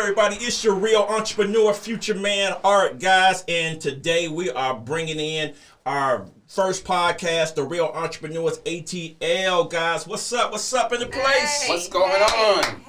everybody? It's your real entrepreneur, future man, Art, guys. And today we are bringing in our first podcast, the Real Entrepreneurs ATL, guys. What's up? What's up in the place? What's going on?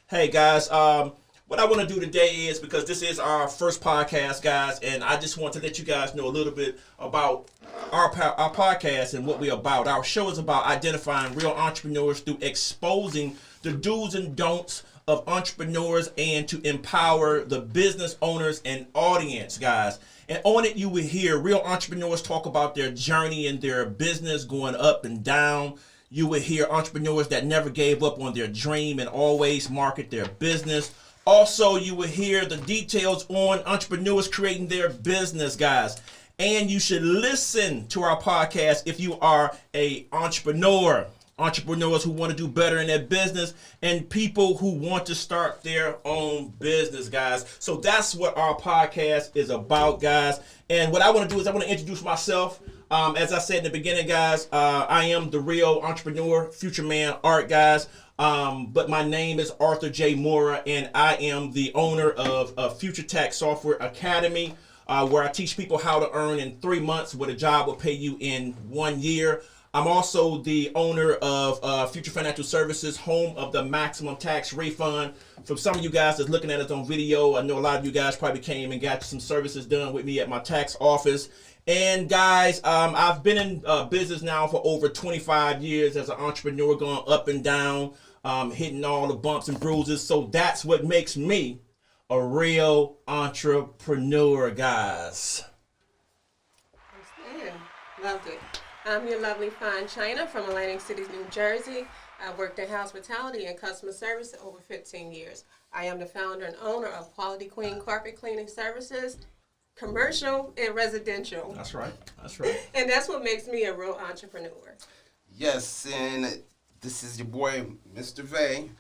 Hey, guys. What I want to do today is, because this is our first podcast, guys, and I just want to let you guys know a little bit about our podcast and what we're about. Our show is about identifying real entrepreneurs through exposing the do's and don'ts of entrepreneurs and to empower the business owners and audience, guys. And on it, you will hear real entrepreneurs talk about their journey in their business going up and down. You will hear entrepreneurs that never gave up on their dream and always market their business. Also, you will hear the details on entrepreneurs creating their business, guys. And you should listen to our podcast if you are an entrepreneur. Entrepreneurs who want to do better in their business and people who want to start their own business, guys. So that's what our podcast is about, guys. And what I want to do is I want to introduce myself. As I said in the beginning, guys, I am the real entrepreneur, future man, Art, guys. But my name is Arthur J. Mora, and I am the owner of Future Tech Software Academy, where I teach people how to earn in 3 months what a job will pay you in 1 year. I'm also the owner of Future Financial Services, home of the maximum tax refund. For some of you guys that's looking at us on video, I know a lot of you guys probably came and got some services done with me at my tax office. And guys, I've been in business now for over 25 years as an entrepreneur, going up and down, hitting all the bumps and bruises. So that's what makes me a real entrepreneur, guys. Yeah, loved it. I'm your lovely fine China from Atlantic City, New Jersey. I've worked in hospitality and customer service for over 15 years. I am the founder and owner of Quality Queen Carpet Cleaning Services, commercial and residential. That's right. That's right. And that's what makes me a real entrepreneur. Yes, and this is your boy, Mr. Vay.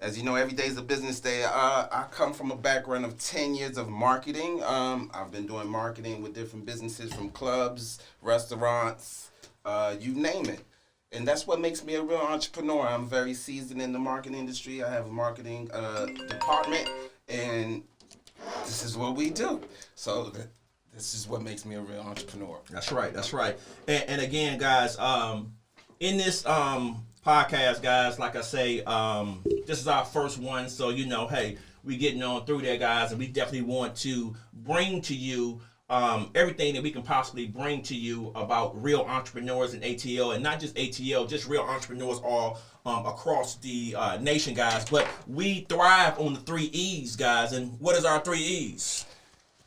As you know, every day is a business day. I come from a background of 10 years of marketing. I've been doing marketing with different businesses, from clubs, restaurants, you name it. And that's what makes me a real entrepreneur. I'm very seasoned in the marketing industry. I have a marketing department, and this is what we do. So this is what makes me a real entrepreneur. That's right. That's right. And again, guys, in this podcast, guys, like I say, this is our first one. So, you know, hey, we getting on through there, guys, and we definitely want to bring to you everything that we can possibly bring to you about real entrepreneurs in ATL, and not just ATL, just real entrepreneurs all across the nation, guys. But we thrive on the 3 E's, guys. And what is our 3 E's?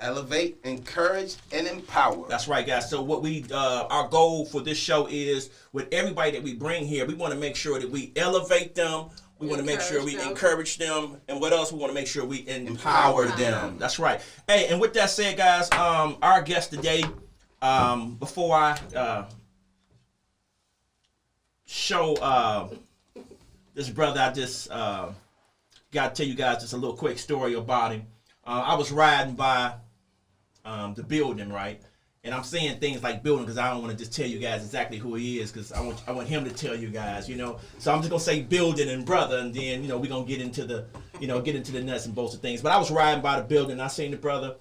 Elevate, encourage, and empower. That's right, guys. So what our goal for this show is, with everybody that we bring here, we want to make sure that we elevate them. We want to make sure we encourage them. And what else? We want to make sure we empower them. That's right. Hey, and with that said, guys, our guest today, before I show this brother, I just got to tell you guys just a little quick story about him. I was riding by the building, right? And I'm saying things like building because I don't want to just tell you guys exactly who he is, because I want him to tell you guys, you know. So I'm just gonna say building and brother, and then, you know, we're gonna get into the nuts and bolts of things. But I was riding by the building, and I seen the brother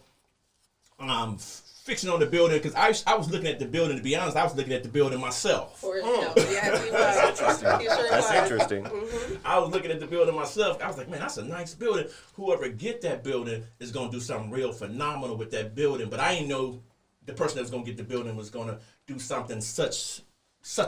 fixing on the building, because I was looking at the building. To be honest, I was looking at the building myself. For himself. Yes, he was. That's interesting. Mm-hmm. I was looking at the building myself. I was like, man, that's a nice building. Whoever get that building is gonna do something real phenomenal with that building. But I didn't know the person that was going to get the building was going to do something such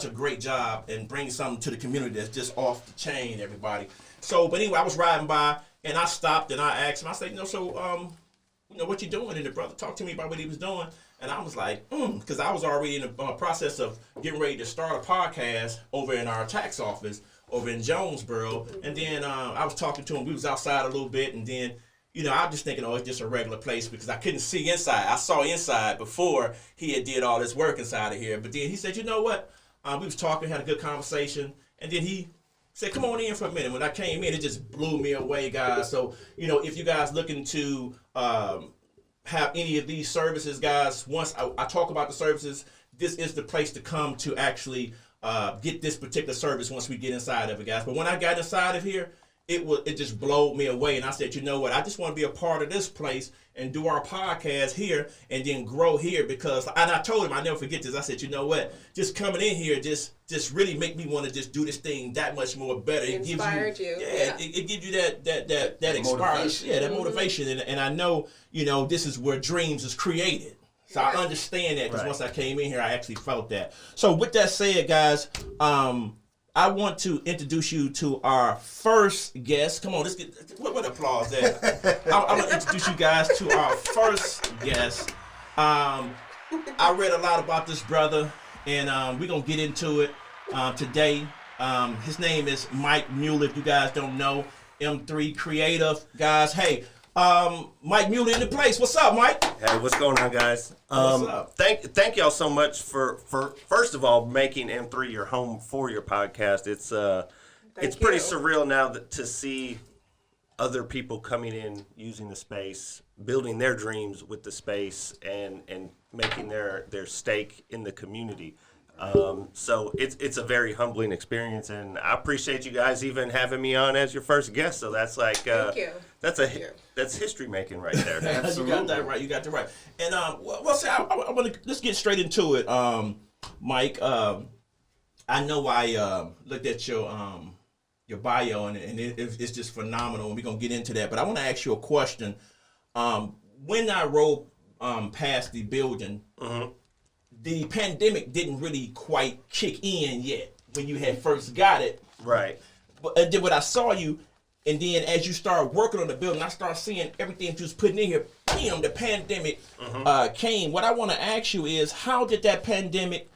a great job and bring something to the community that's just off the chain, everybody. So, but anyway, I was riding by, and I stopped, and I asked him, I said, what you doing? And the brother talked to me about what he was doing, and I was like, because I was already in the process of getting ready to start a podcast over in our tax office over in Jonesboro. And then I was talking to him. We was outside a little bit, and then, you know, I was just thinking, it's just a regular place, because I couldn't see inside. I saw inside before he had did all this work inside of here. But then he said, you know what? We was talking, had a good conversation, and then he said, come on in for a minute. When I came in, it just blew me away, guys. So, you know, if you guys looking to have any of these services, guys, once I talk about the services, this is the place to come to actually get this particular service once we get inside of it, guys. But when I got inside of here, it just blowed me away. And I said, you know what? I just want to be a part of this place and do our podcast here and then grow here because, and I told him, I never forget this. I said, you know what? Just coming in here, just really make me want to just do this thing that much more better. It Inspired gives you. Yeah, it gives you that motivation. Yeah, that motivation. And I know, you know, this is where dreams is created. So I understand that because once I came in here, I actually felt that. So with that said, guys, I want to introduce you to our first guest. Come on, let's get what applause there. I want to introduce you guys to our first guest. I read a lot about this brother, and we're going to get into it today. His name is Mike Mueller, if you guys don't know. M3 Creative, guys. Hey, Mike Mueller in the place. What's up, Mike? Hey, what's going on, guys? What's up? Thank y'all so much for first of all making M3 your home for your podcast. It's pretty surreal now to see other people coming in, using the space, building their dreams with the space, and making their stake in the community. So it's a very humbling experience, and I appreciate you guys even having me on as your first guest. So that's like Thank you. That's history making right there. You got that right. You got that right. And well, see, I want to let's get straight into it, Mike. I know I looked at your bio and it's just phenomenal, and we're gonna get into that. But I want to ask you a question. When I rode past the building. Mm-hmm. The pandemic didn't really quite kick in yet when you had first got it. Right. But then when I saw you, and then as you started working on the building, I started seeing everything you was putting in here. Bam, the pandemic came. What I want to ask you is, how did that pandemic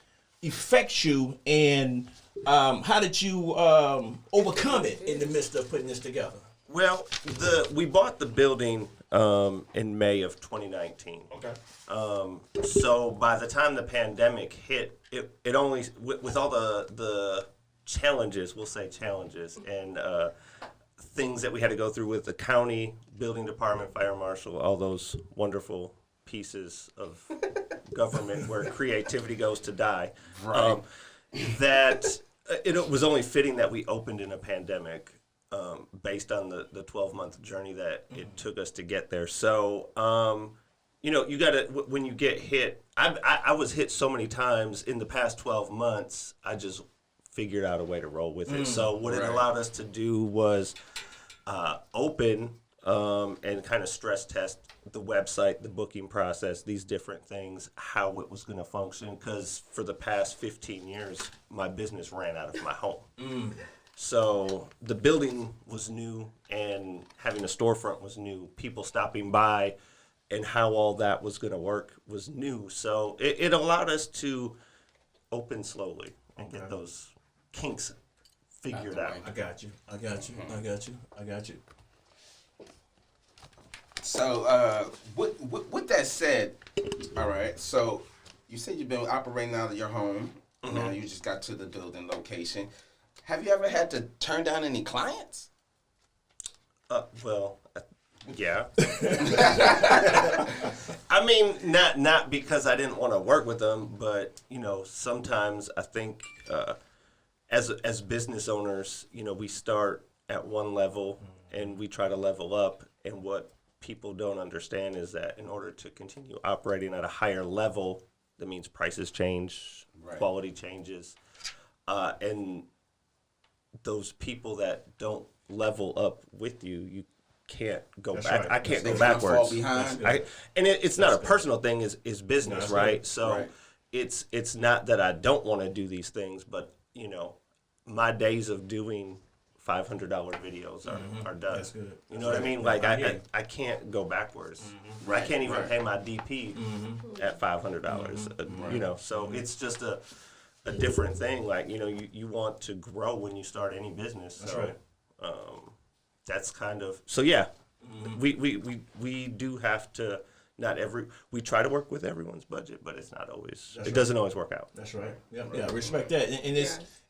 affect you, and how did you overcome it in the midst of putting this together? Well, we bought the building in May of 2019. Okay. So by the time the pandemic hit, it only with all the challenges, we'll say challenges, and things that we had to go through with the county, building department, fire marshal, all those wonderful pieces of government where creativity goes to die. Right. That it was only fitting that we opened in a pandemic. Based on the 12-month journey that it took us to get there. So, you know, you got to, when you get hit, I was hit so many times in the past 12 months, I just figured out a way to roll with it. So what it allowed us to do was open and kind of stress test the website, the booking process, these different things, how it was going to function. Because for the past 15 years, my business ran out of my home. So the building was new, and having a storefront was new. People stopping by and how all that was going to work was new. So it allowed us to open slowly and get those kinks figured out. I got you. So, with that said, all right. So, you said you've been operating out of your home. Now you just got to the building location. Have you ever had to turn down any clients? Yeah. I mean, not because I didn't want to work with them, but you know, sometimes I think as business owners, you know, we start at one level and we try to level up, and what people don't understand is that in order to continue operating at a higher level, that means prices change, quality changes, and those people that don't level up with you, you can't go back. Right. I can't go They backwards. fall behind. It's not a personal thing. Is business, right? So it's not that I don't want to do these things, but you know, my days of doing $500 videos are done. That's good. You know what I mean? Like I can't go backwards. I can't even pay my DP at $500. You know, so it's just a different thing. Like, you know, you want to grow when you start any business. That's so, right. That's kind of, so yeah, we do have to, we try to work with everyone's budget, but it's not always, it doesn't always work out. That's right. Yeah, respect that. And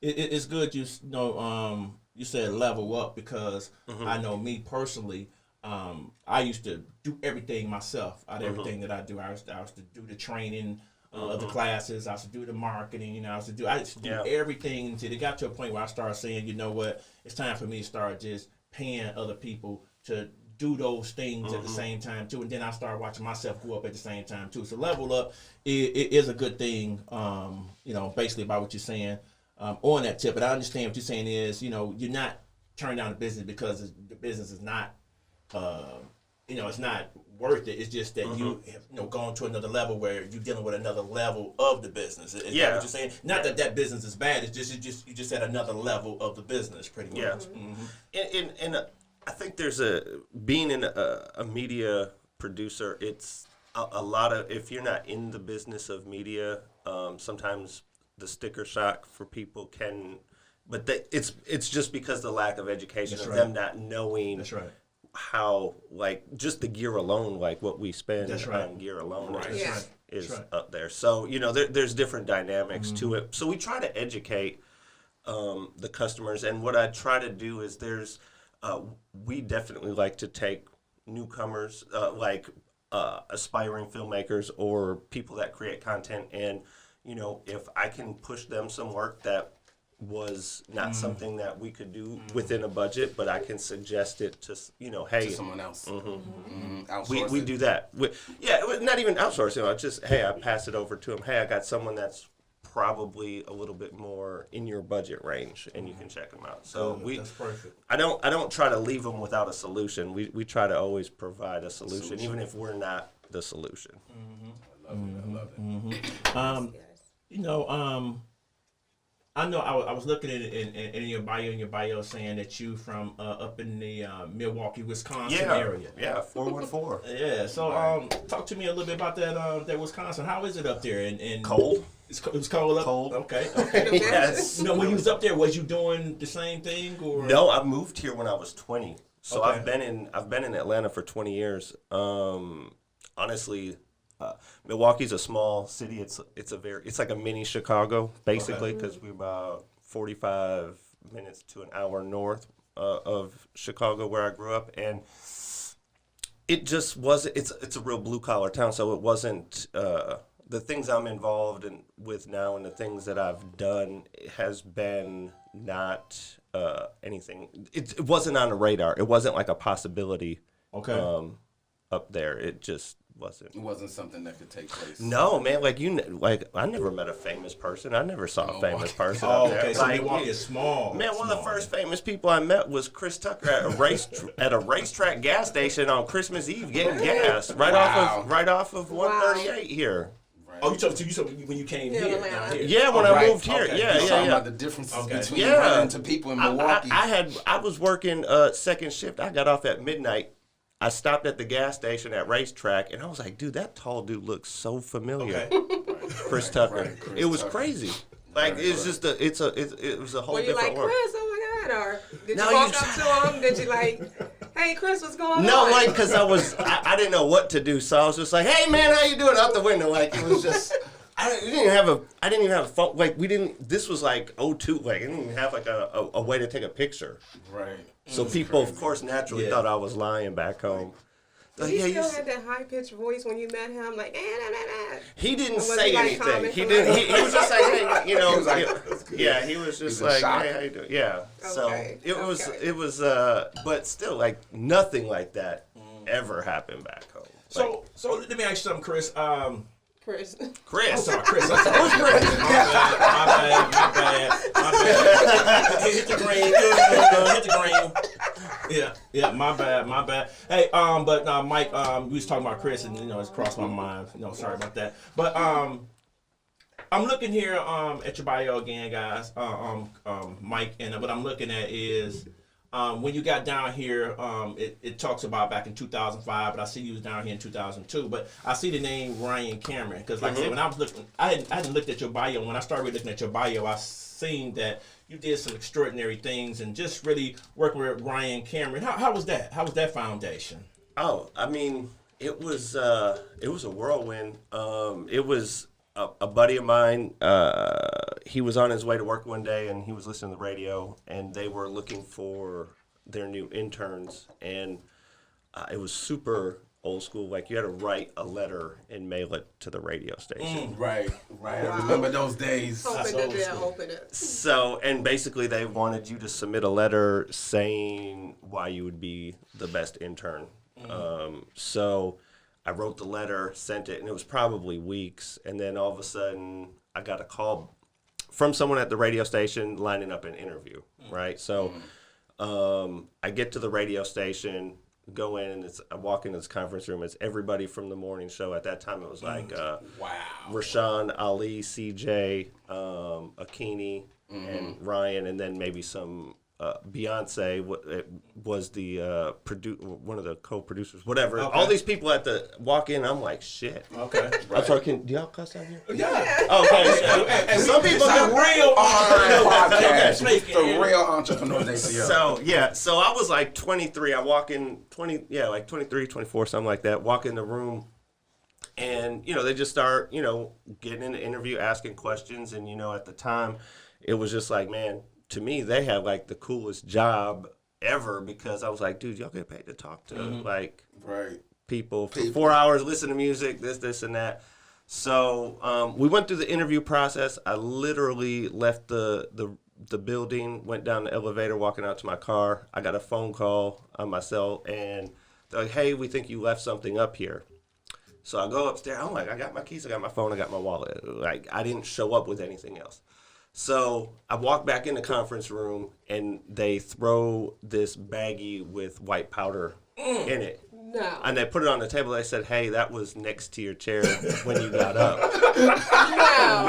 it's good you know, you said level up, because I know me personally, I used to do everything myself. Out of everything that I do, I used to do the training, the classes. I used to do the marketing. You know, I used to do everything until it got to a point where I started saying, you know what, it's time for me to start just paying other people to do those things at the same time too, and then I started watching myself go up at the same time too. So level up is a good thing, basically about what you're saying on that tip. But I understand what you're saying is, you're not turning down the business because the business is not, it's not worth it. It's just that you have gone to another level where you're dealing with another level of the business. Is that what you're saying? Not that business is bad. It's just you just at another level of the business, pretty much. And I think there's being in a media producer, it's a lot of, if you're not in the business of media, sometimes the sticker shock for people can, but it's just because the lack of education of them not knowing how, like, just the gear alone, like what we spend on gear alone is up there. So, there's different dynamics to it. So we try to educate the customers, and what I try to do is we definitely like to take newcomers, like aspiring filmmakers or people that create content, and if I can push them some work that was not something that we could do within a budget, but I can suggest it to hey, to someone else. We do that. It was not even outsourcing. It's just, hey, I pass it over to them. Hey, I got someone that's probably a little bit more in your budget range, and you can check them out. So that's perfect. I don't try to leave them without a solution. We try to always provide a solution, even if we're not the solution. I love it. I know I was looking at it in your bio saying that you from up in the Milwaukee, Wisconsin area. Yeah, 414. Yeah. So talk to me a little bit about that Wisconsin. How is it up there? And cold. It was cold up. Cold. Okay. Yes. When you was up there, was you doing the same thing or? No, I moved here when I was 20. So Okay. I've been in Atlanta for 20 years. Honestly, Milwaukee's a small city. It's like a mini Chicago basically, because we're about 45 minutes to an hour north of Chicago where I grew up, and it just wasn't. It's a real blue collar town, so it wasn't. The things I'm involved with now and the things that I've done has been not anything. It wasn't on the radar. It wasn't like a possibility. Okay. Up there, it just wasn't. It wasn't something that could take place. No, man. I never met a famous person. I never saw a famous person Oh, up there. okay. So Milwaukee is small. Man, one of the first famous people I met was Chris Tucker at a racetrack gas station on Christmas Eve getting gas right off of 138 here. Oh, you talking when you came here? Down here. Yeah, when I moved here. Okay. Yeah, You're yeah, talking yeah. about the differences between Yeah. running to people in Milwaukee. I was working second shift. I got off at midnight. I stopped at the gas station at racetrack, and I was like, dude, that tall dude looks so familiar. Okay. Chris Tucker. Right, Chris It was Tucker. crazy. Like, it's just it was a whole Were you different like, world. Chris, oh my God, or did No, you walk you- up to him? Did you like, hey, Chris, what's going on? No, like, because I didn't know what to do, so I was just like, hey, man, how you doing? Out the window. Like, it was just, I didn't even have a phone. Like, this was like 02. Like, I didn't even have like a way to take a picture. Right. So people, of course, naturally thought I was lying back home. Did he still had that high-pitched voice when you met him? Like, He didn't was say he, like, anything. calming He from didn't. that? He was just like, hey, He was like, "That's good." yeah. He was just in like, shock. hey, how you doing? Yeah. So Okay, it was, but still, like, nothing like that ever happened back home. Like, So let me ask you something, Chris. Chris. Chris. Sorry, Chris. I'm sorry. Who's Chris? My bad. Hit the green. Hit the green. Yeah. My bad. Hey, but Mike, we was talking about Chris, and it's crossed my mind. Sorry about that. But I'm looking here at your bio again, guys. Mike, and what I'm looking at is. When you got down here, it talks about back in 2005, but I see you was down here in 2002. But I see the name Ryan Cameron because, like I said, when I was looking, I hadn't looked at your bio. When I started looking at your bio, I seen that you did some extraordinary things and just really working with Ryan Cameron. How was that? How was that foundation? Oh, I mean, it was a whirlwind. It was a buddy of mine. He was on his way to work one day, and he was listening to the radio, and they were looking for their new interns, and it was super old school. Like you had to write a letter and mail it to the radio station. Right. I remember those days. Open it. So, and basically they wanted you to submit a letter saying why you would be the best intern. So I wrote the letter, sent it, and it was probably weeks. And then all of a sudden I got a call from someone at the radio station lining up an interview, right? So I get to the radio station, go in, and I walk into this conference room. It's everybody from the morning show. At that time, it was like Rashawn, Ali, CJ, Akini, and Ryan, and then maybe some Beyonce was the one of the co-producers, whatever. Okay. All these people at the walk in, I'm like, shit. Okay. Right. I'm sorry, do y'all cuss out here? Yeah. Okay. And some people do. Real podcast. Okay. The real entrepreneurs ATL. So I was like 23. I walk in 23, 24, something like that. Walk in the room, and they just start getting in the interview, asking questions, and at the time, it was just like, man. To me, they had like the coolest job ever because I was like, dude, y'all get paid to talk to people for 4 hours, listen to music, this, and that. So we went through the interview process. I literally left the building, went down the elevator, walking out to my car. I got a phone call on my cell, and they're like, hey, we think you left something up here. So I go upstairs. I'm like, I got my keys, I got my phone, I got my wallet. Like, I didn't show up with anything else. So I walk back in the conference room, and they throw this baggie with white powder in it. No. And they put it on the table. They said, hey, that was next to your chair when you got up. No.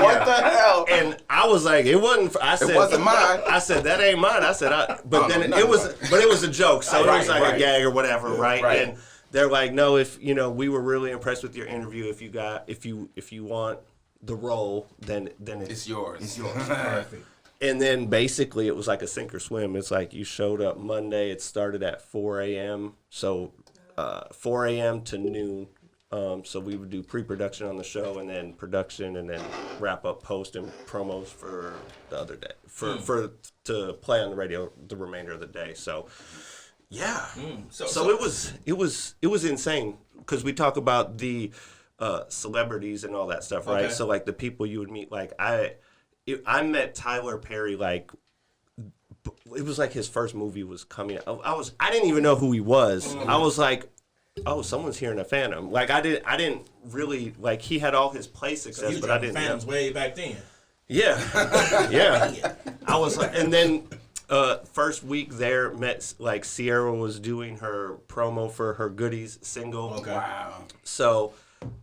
What the hell? And I was like, it wasn't. I said, it wasn't mine. I said, that ain't mine. I said, it was a joke. So it was like a gag or whatever, right? And they're like, no, if we were really impressed with your interview. If you want the role, then it's yours. It's yours. Perfect. And then basically it was like a sink or swim. It's like you showed up Monday. It started at 4 a.m. So 4 a.m. to noon. So we would do pre-production on the show, and then production, and then wrap up post and promos for the other day for to play on the radio the remainder of the day. So yeah. So it was insane because we talk about the celebrities and all that stuff, right? Okay. So like the people you would meet, like I met Tyler Perry, like it was like his first movie was coming out. I didn't even know who he was. I was like, oh, someone's hearing a Phantom. Like I didn't really like he had all his play success, but I didn't. Phantoms way back then. Yeah, yeah. I was like, and then first week there met like Sierra was doing her promo for her Goodies single. Okay. Wow. So.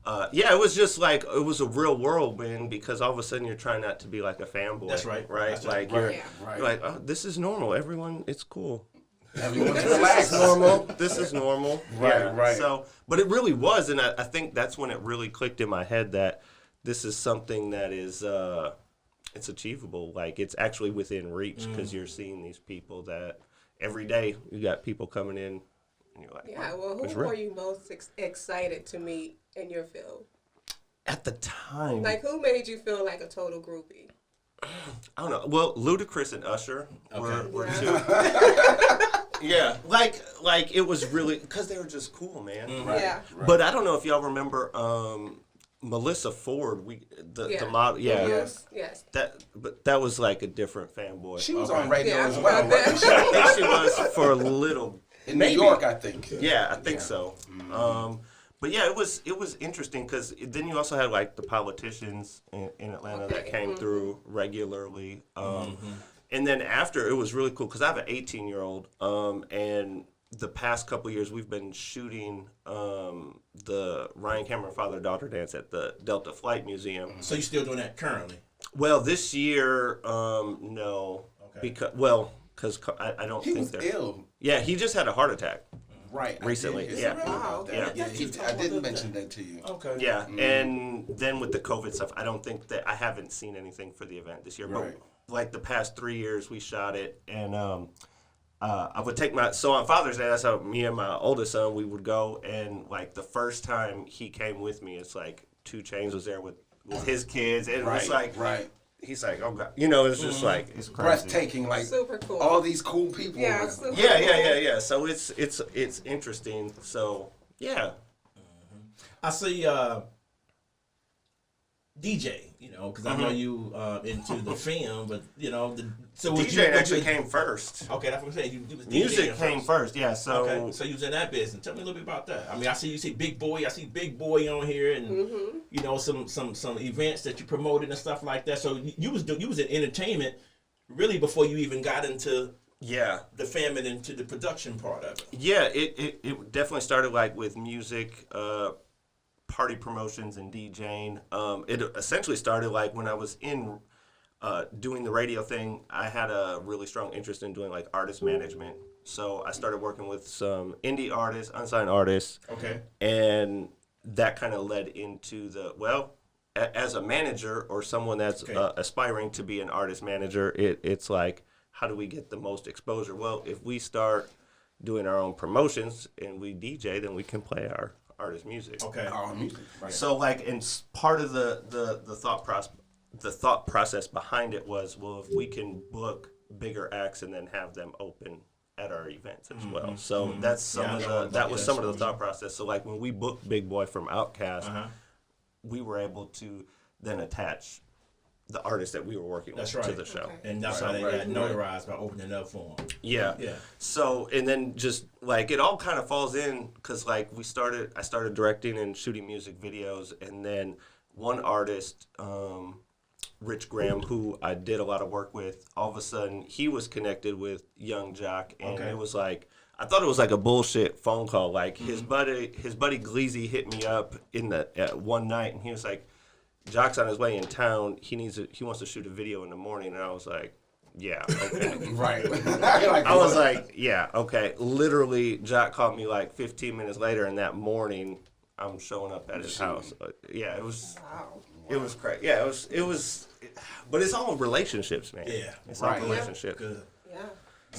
It was just like it was a real whirlwind because all of a sudden you're trying not to be like a fanboy. That's right. Right? That's like right. You're like, oh, this is normal. Everyone, it's cool. Everyone's This is normal. This is normal. Right. So, but it really was, and I think that's when it really clicked in my head that this is something that is it's achievable. Like it's actually within reach because you're seeing these people that every day you got people coming in. And you're like, yeah. Well, who were you most excited to meet in your field? At the time, like who made you feel like a total groupie? I don't know. Well, Ludacris and Usher were two. Yeah, like it was really because they were just cool, man. Right. Yeah. Right. But I don't know if y'all remember Melissa Ford. The model. Yeah. Yes. That was like a different fanboy. She was on radio as well. I think she was for a little. In New York, I think. Yeah, I think so. But yeah, it was interesting because then you also had like the politicians in Atlanta that came through regularly. And then after, it was really cool because I have an 18-year-old, and the past couple of years we've been shooting the Ryan Cameron father-daughter dance at the Delta Flight Museum. So you're still doing that currently? Well, this year, no. Okay. Because I don't think he was ill. Yeah, he just had a heart attack. Right. Recently. Yeah. Wow. Yeah. I didn't mention that to you. Okay. Yeah, and then with the COVID stuff, I don't think that I haven't seen anything for the event this year. Right. But like the past 3 years, we shot it, and I would take so on Father's Day, that's how me and my oldest son, we would go, and like the first time he came with me, it's like 2 Chainz was there with his kids, and it was like, he's like, oh God, it's just like, it's crazy. Breathtaking, like super cool. all these cool people. Yeah, yeah. So it's interesting. So yeah. I see DJ, because I know you into the film, but so was DJ actually you, came first. Okay, that's what I'm saying. You was Music DJing came first, yeah. So okay, so you was in that business. Tell me a little bit about that. I mean, I see Big Boy. I see Big Boy on here, and some events that you promoted and stuff like that. So you was in entertainment really before you even got into the fam and into the production part of it. Yeah, it definitely started like with music, party promotions and DJing. It essentially started like when I was in doing the radio thing. I had a really strong interest in doing like artist management. So I started working with some indie artists, unsigned artists. Okay. And that kind of led into as a manager or someone that's aspiring to be an artist manager, it's like, how do we get the most exposure? Well, if we start doing our own promotions and we DJ, then we can play our artist music. Okay. Our music. Right. So like, and part of the thought process behind it was, well, if we can book bigger acts and then have them open at our events as well. So that's some of the thought process. So like when we booked Big Boy from Outkast, we were able to then attach the artists that we were working with to the show. Okay. And that's how they got notarized by opening up for them. Yeah. So, and then just like it all kind of falls in because like I started directing and shooting music videos, and then one artist, Rich Graham, who I did a lot of work with, all of a sudden he was connected with Young Jock, and it was like, I thought it was like a bullshit phone call. Like his buddy Gleazy hit me up one night, and he was like, Jock's on his way in town. He wants to shoot a video in the morning, and I was like, yeah, okay. Right. I was like, yeah, okay. Literally, Jock called me like 15 minutes later, and that morning, I'm showing up at his house. Yeah, it was. Wow. It was crazy. Yeah, it was. But it's all relationships, man. Yeah, it's all relationships. Good. Yeah.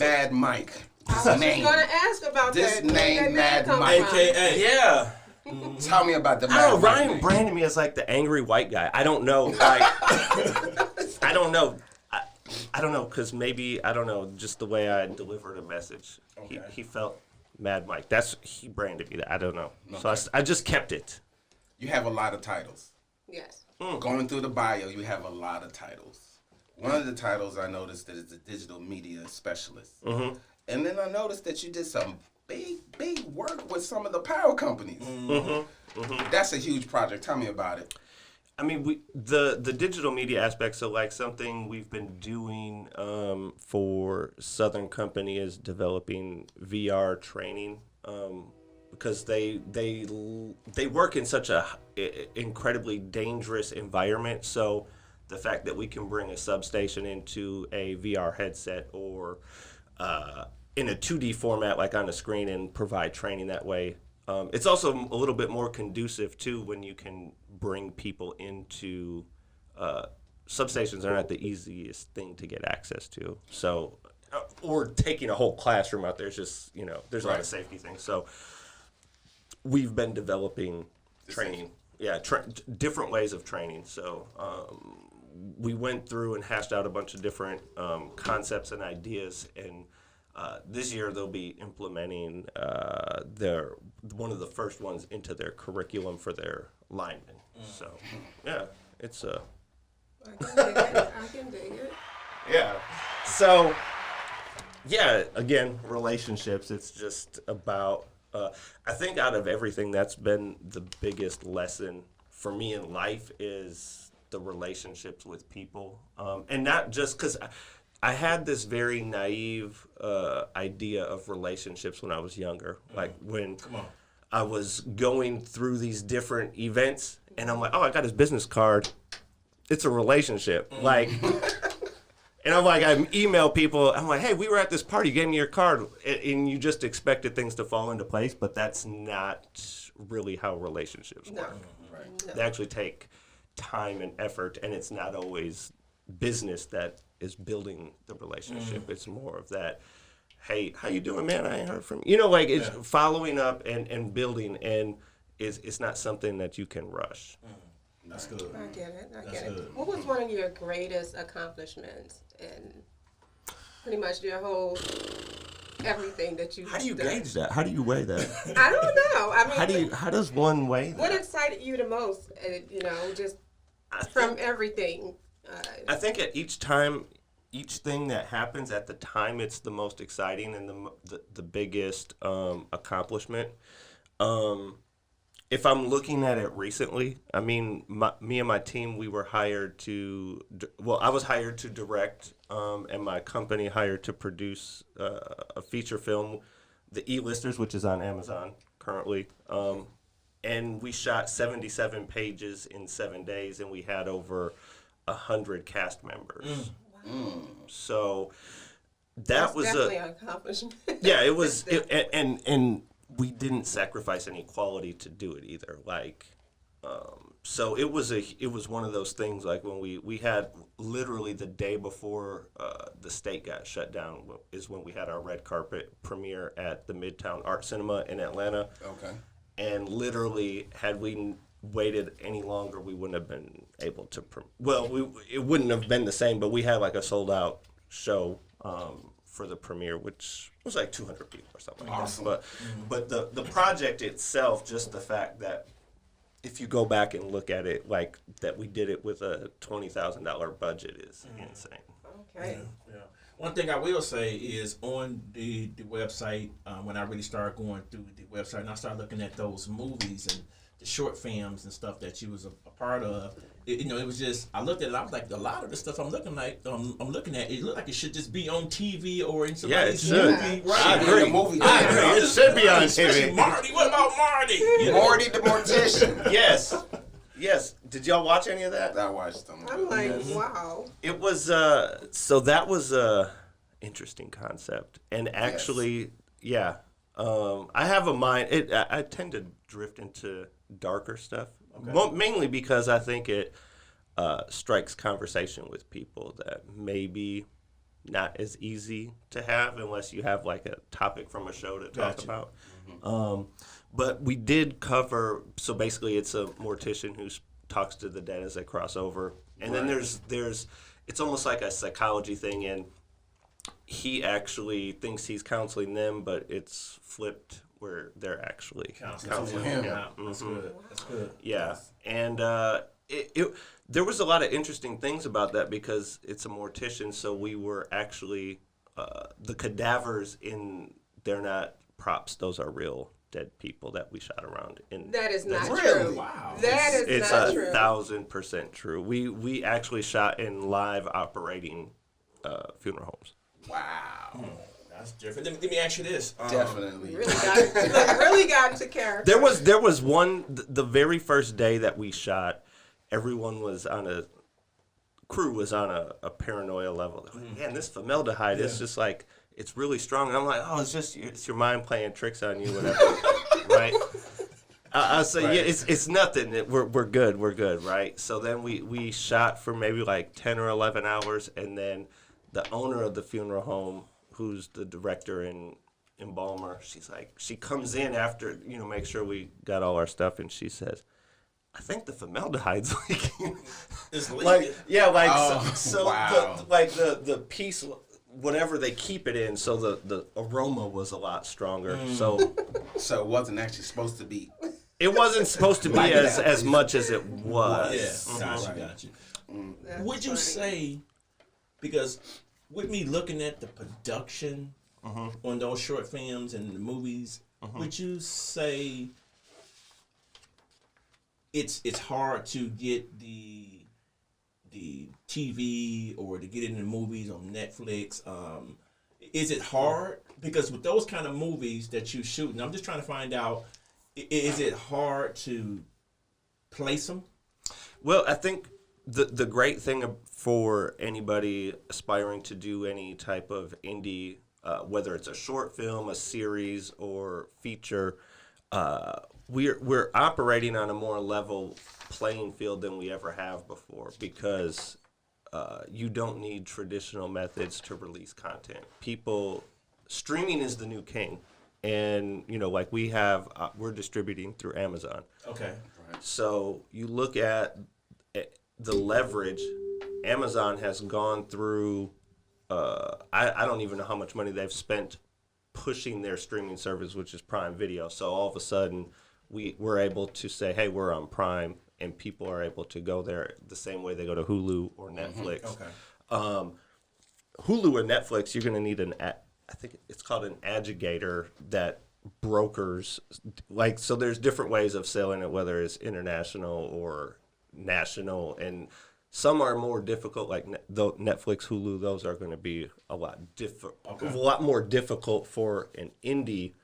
Mad Mike. I was just going to ask about This that. name, Mad come Mike. from. AKA. Yeah. Tell me about the Mad I don't know. Mike Ryan name. branded me as like the angry white guy. I don't know. Like, I don't know. I don't know because maybe I don't know just the way I delivered a message. Okay. He felt Mad Mike. He branded me that. I don't know. Okay. So I just kept it. You have a lot of titles. Yes. Going through the bio, you have a lot of titles. One of the titles I noticed that is a digital media specialist. Mm-hmm. And then I noticed that you did some big work with some of the power companies. Mm-hmm. Mm-hmm. That's a huge project. Tell me about it. I mean, the digital media aspect, so like something we've been doing for Southern Company is developing VR training because they work in such a incredibly dangerous environment. So the fact that we can bring a substation into a VR headset or in a 2D format, like on a screen, and provide training that way. It's also a little bit more conducive too when you can bring people into substations. Are not the easiest thing to get access to. So, or taking a whole classroom out there is just there's a lot of safety things. So, we've been developing training, different ways of training. So, we went through and hashed out a bunch of different concepts and ideas and. This year they'll be implementing one of the first ones into their curriculum for their linemen. So yeah, it's a. I can dig it. I can dig it. Yeah. So yeah, again, relationships. It's just about. I think out of everything, that's been the biggest lesson for me in life is the relationships with people, and not just because. I had this very naive idea of relationships when I was younger. Like when I was going through these different events, and I'm like, oh, I got his business card. It's a relationship. Like, and I'm like, I email people. I'm like, hey, we were at this party. You gave me your card, and you just expected things to fall into place, but that's not really how relationships work. No. They actually take time and effort, and it's not always business that is building the relationship. It's more of that, hey, how you doing, man? I ain't heard from you. Like it's following up and building, and it's not something that you can rush. That's good. I get it. I That's get it. good. What was one of your greatest accomplishments in pretty much your whole everything that you've How do you done. gauge that? How do you weigh that? I don't know. I mean, How does one weigh that? what excited you the most? Just from everything. I think at each thing that happens at the time, it's the most exciting and the biggest accomplishment. If I'm looking at it recently, I mean, me and my team, we were hired I was hired to direct, and my company hired to produce a feature film, The E-Listers, which is on Amazon currently. And we shot 77 pages in 7 days, and we had over 100 cast members. So That's definitely an accomplishment. yeah, it was, and we didn't sacrifice any quality to do it either. Like, so it was one of those things. Like when we had literally the day before the state got shut down is when we had our red carpet premiere at the Midtown Art Cinema in Atlanta. Okay. And literally, had we waited any longer, we wouldn't have been able to. It wouldn't have been the same. But we had like a sold out show for the premiere, which was like 200 people or something. Awesome. Like that. But the project itself, just the fact that if you go back and look at it, like that we did it with a $20,000 budget is insane. Okay. Yeah. One thing I will say is on the website, when I really started going through the website and I started looking at those movies and the short films and stuff that you was a part of, it was just, I looked at it, I was like, a lot of the stuff I'm looking at, it looked like it should just be on TV or in somebody's should. movie. Right. I agree. Movie I agree. It should be on Especially TV. Marty. What about Marty? Morty the Mortician. Yes. Did y'all watch any of that? I watched them. I'm like, wow. It was so that was a interesting concept, and actually, I have a mind. I tend to drift into darker stuff, mainly because I think it strikes conversation with people that maybe not as easy to have unless you have like a topic from a show to talk about. But we did cover. So basically, it's a mortician who talks to the dead as they cross over, and then there's it's almost like a psychology thing, and he actually thinks he's counseling them, but it's flipped where they're actually counseling him. Yeah, that's good. That's good. Yeah, and there was a lot of interesting things about that because it's a mortician, so we were actually the cadavers they're not props; those are real dead people that we shot around in. That is not Really? true. Wow. That is It's not true. 1,000% true. We actually shot in live operating funeral homes. Wow. That's different. Let me ask you this. Definitely. Really got into character. There was one, the very first day that we shot, everyone was crew was on a paranoia level. They're like, man, this formaldehyde is just like, it's really strong. And I'm like, oh, it's your mind playing tricks on you, whatever, right? I'll say, Right. yeah, it's nothing. We're good, right? So then we shot for maybe like 10 or 11 hours, and then the owner of the funeral home, who's the director and embalmer, she comes in after, make sure we got all our stuff, and she says, I think the formaldehyde's leaking. It's leaking. Wow. The piece, whatever they keep it in, so the aroma was a lot stronger. So So it wasn't actually supposed to be. it wasn't supposed to be Like that. as much as it was. Yeah, got you. That's Would you funny. say, because with me looking at the production on those short films and the movies, would you say it's hard to get the TV or to get into the movies on Netflix? Is it hard? Because with those kind of movies that you shoot, and I'm just trying to find out, is it hard to place them? Well, I think the great thing for anybody aspiring to do any type of indie, whether it's a short film, a series, or feature, we're operating on a more level playing field than we ever have before because you don't need traditional methods to release content. Streaming is the new king, and like we're distributing through Amazon. Okay. So you look at the leverage Amazon has gone through. I don't even know how much money they've spent pushing their streaming service, which is Prime Video. So all of a sudden, we're able to say, hey, we're on Prime, and people are able to go there the same way they go to Hulu or Netflix. Okay. Hulu or Netflix, you're going to need I think it's called an aggregator that brokers, like, so there's different ways of selling it, whether it's international or national, and some are more difficult, like Netflix, Hulu, those are going to be a lot more difficult for an indie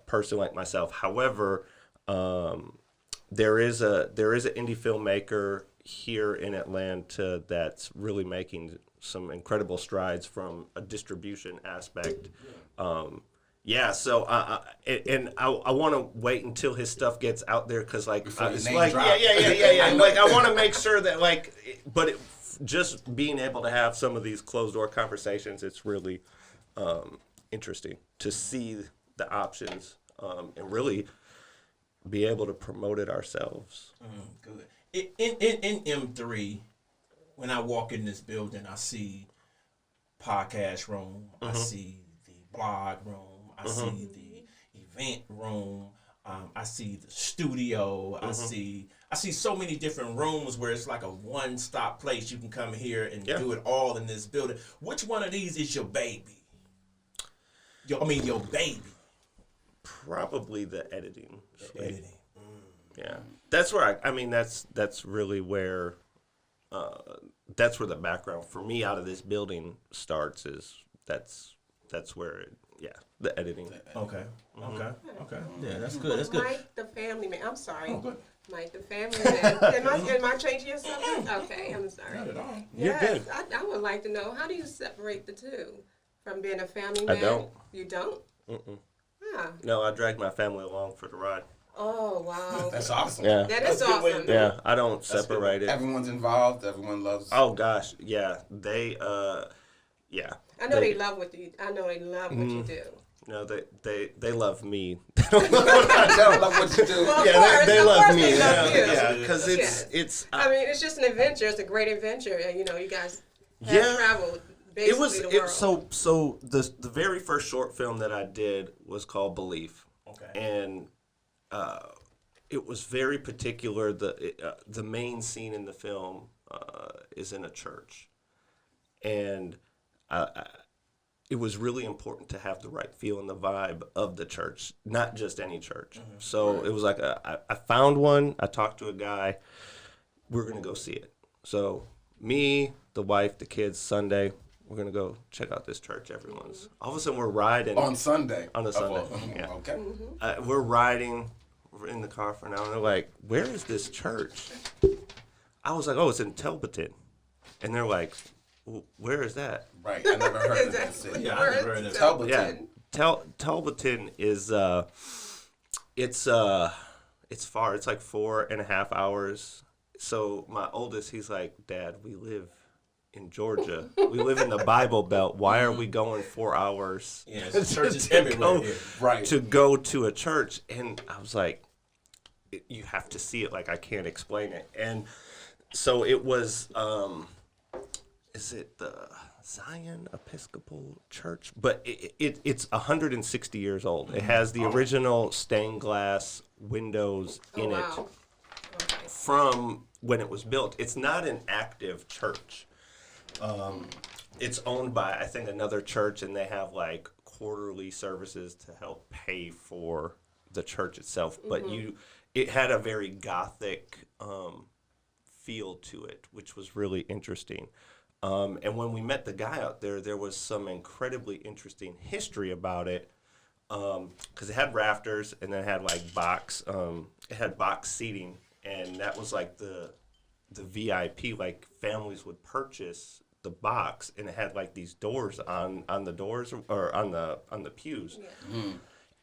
person like myself. However, there is an indie filmmaker here in Atlanta that's really making some incredible strides from a distribution aspect. So I want to wait until his stuff gets out there, because like it's like yeah. Like I want to make sure that just being able to have some of these closed door conversations, it's really interesting to see the options and really be able to promote it ourselves. Good. In M3, when I walk in this building, I see podcast room, I see the blog room, I see the event room, I see the studio, I see so many different rooms where it's like a one-stop place. You can come here and do it all in this building. Which one of these is your baby? Your baby. Probably the editing. Editing. Yeah, that's where that's really where that's where the background for me out of this building starts. Is that's where the editing. Okay. Yeah, that's good. That's good. Mike, the family man. I'm sorry. Oh, good. Mike, the family man. Am I changing your subject? Okay, I'm sorry. Not at all. You're good. I would like to know, how do you separate the two from being a family man? I don't. You don't? Huh. No, I dragged my family along for the ride. Oh, wow. That's awesome. Yeah. That is That's a good way to awesome. do it. Yeah, I don't separate it. Everyone's involved. Everyone loves. Oh gosh, yeah. They I know they love what you. I know they love what you do. No, they love me. I don't love what you do. Well, Yeah, they of love course me. They love you. Yeah, because it's. I mean, it's just an adventure. It's a great adventure. And, you guys have traveled basically the world. So the very first short film that I did was called Belief. Okay. And it was very particular. The main scene in the film is in a church, and it was really important to have the right feel and the vibe of the church, not just any church. So it was like I found one. I talked to a guy. We're gonna go see it. So me, the wife, the kids, Sunday. We're gonna go check out this church. Everyone's all of a sudden we're riding On Sunday. On a Sunday. Yeah. Okay. We're riding. We're in the car for an hour. And they're like, "Where is this church?" I was like, "Oh, it's in Telbeton," and they're like, "Where is that?" Right. I never heard of that city. Yeah, I never heard of it. Telbeton. Yeah, Telbeton is it's far. It's like 4.5 hours. So my oldest, he's like, "Dad, we live in Georgia. We live in the Bible Belt. Why are we going 4 hours? Yeah, churches everywhere here. Right. To go to a church?" And I was like, "You have to see it. Like, I can't explain it." And so it was. Is it the Zion Episcopal Church? But it's 160 years old. It has the original stained glass windows in it Okay. from when it was built. It's not an active church. It's owned by, I think, another church, and they have like quarterly services to help pay for the church itself. But it had a very Gothic feel to it, which was really interesting. And when we met the guy out there, there was some incredibly interesting history about it, because it had rafters and then it had like box. It had box seating, and that was like the VIP. Like families would purchase the box, and it had like these doors on the doors or on the pews. Yeah.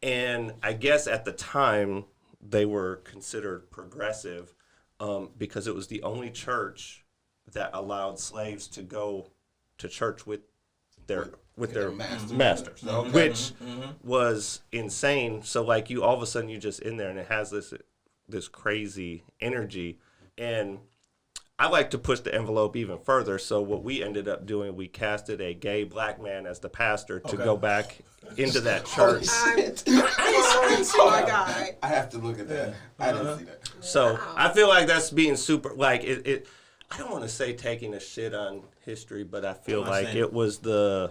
And I guess at the time they were considered progressive, because it was the only church that allowed slaves to go to church with their masters, which was insane. So like you all of a sudden you just in there, and it has this crazy energy. And I like to push the envelope even further. So what we ended up doing, we casted a gay black man as the pastor to go back into that church. Oh my God. I have to look at that. I didn't see that. So I feel like that's being super, like it I don't want to say taking a shit on history, but I feel like it was I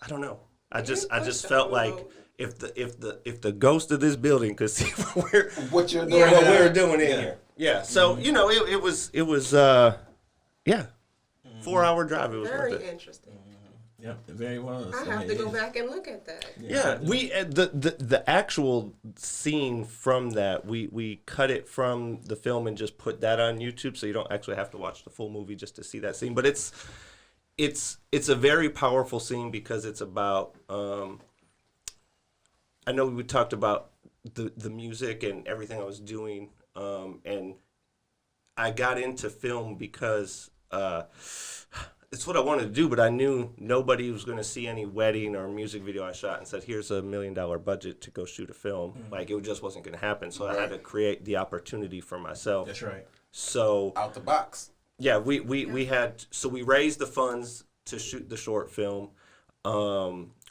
don't know. I just felt like if the ghost of this building could see what we're doing in here. Yeah. So, you know, it was 4-hour drive. It was Very worth it. interesting. Yep, it very was. I have to go back and look at that. Yeah, we the actual scene from that, we cut it from the film and just put that on YouTube, so you don't actually have to watch the full movie just to see that scene. But it's a very powerful scene because it's about I know we talked about the music and everything I was doing, and I got into film because it's what I wanted to do, but I knew nobody was going to see any wedding or music video I shot and said, here's $1 million budget to go shoot a film. Like, it just wasn't going to happen. So I had to create the opportunity for myself. That's right. So Out the box. yeah, we raised the funds to shoot the short film.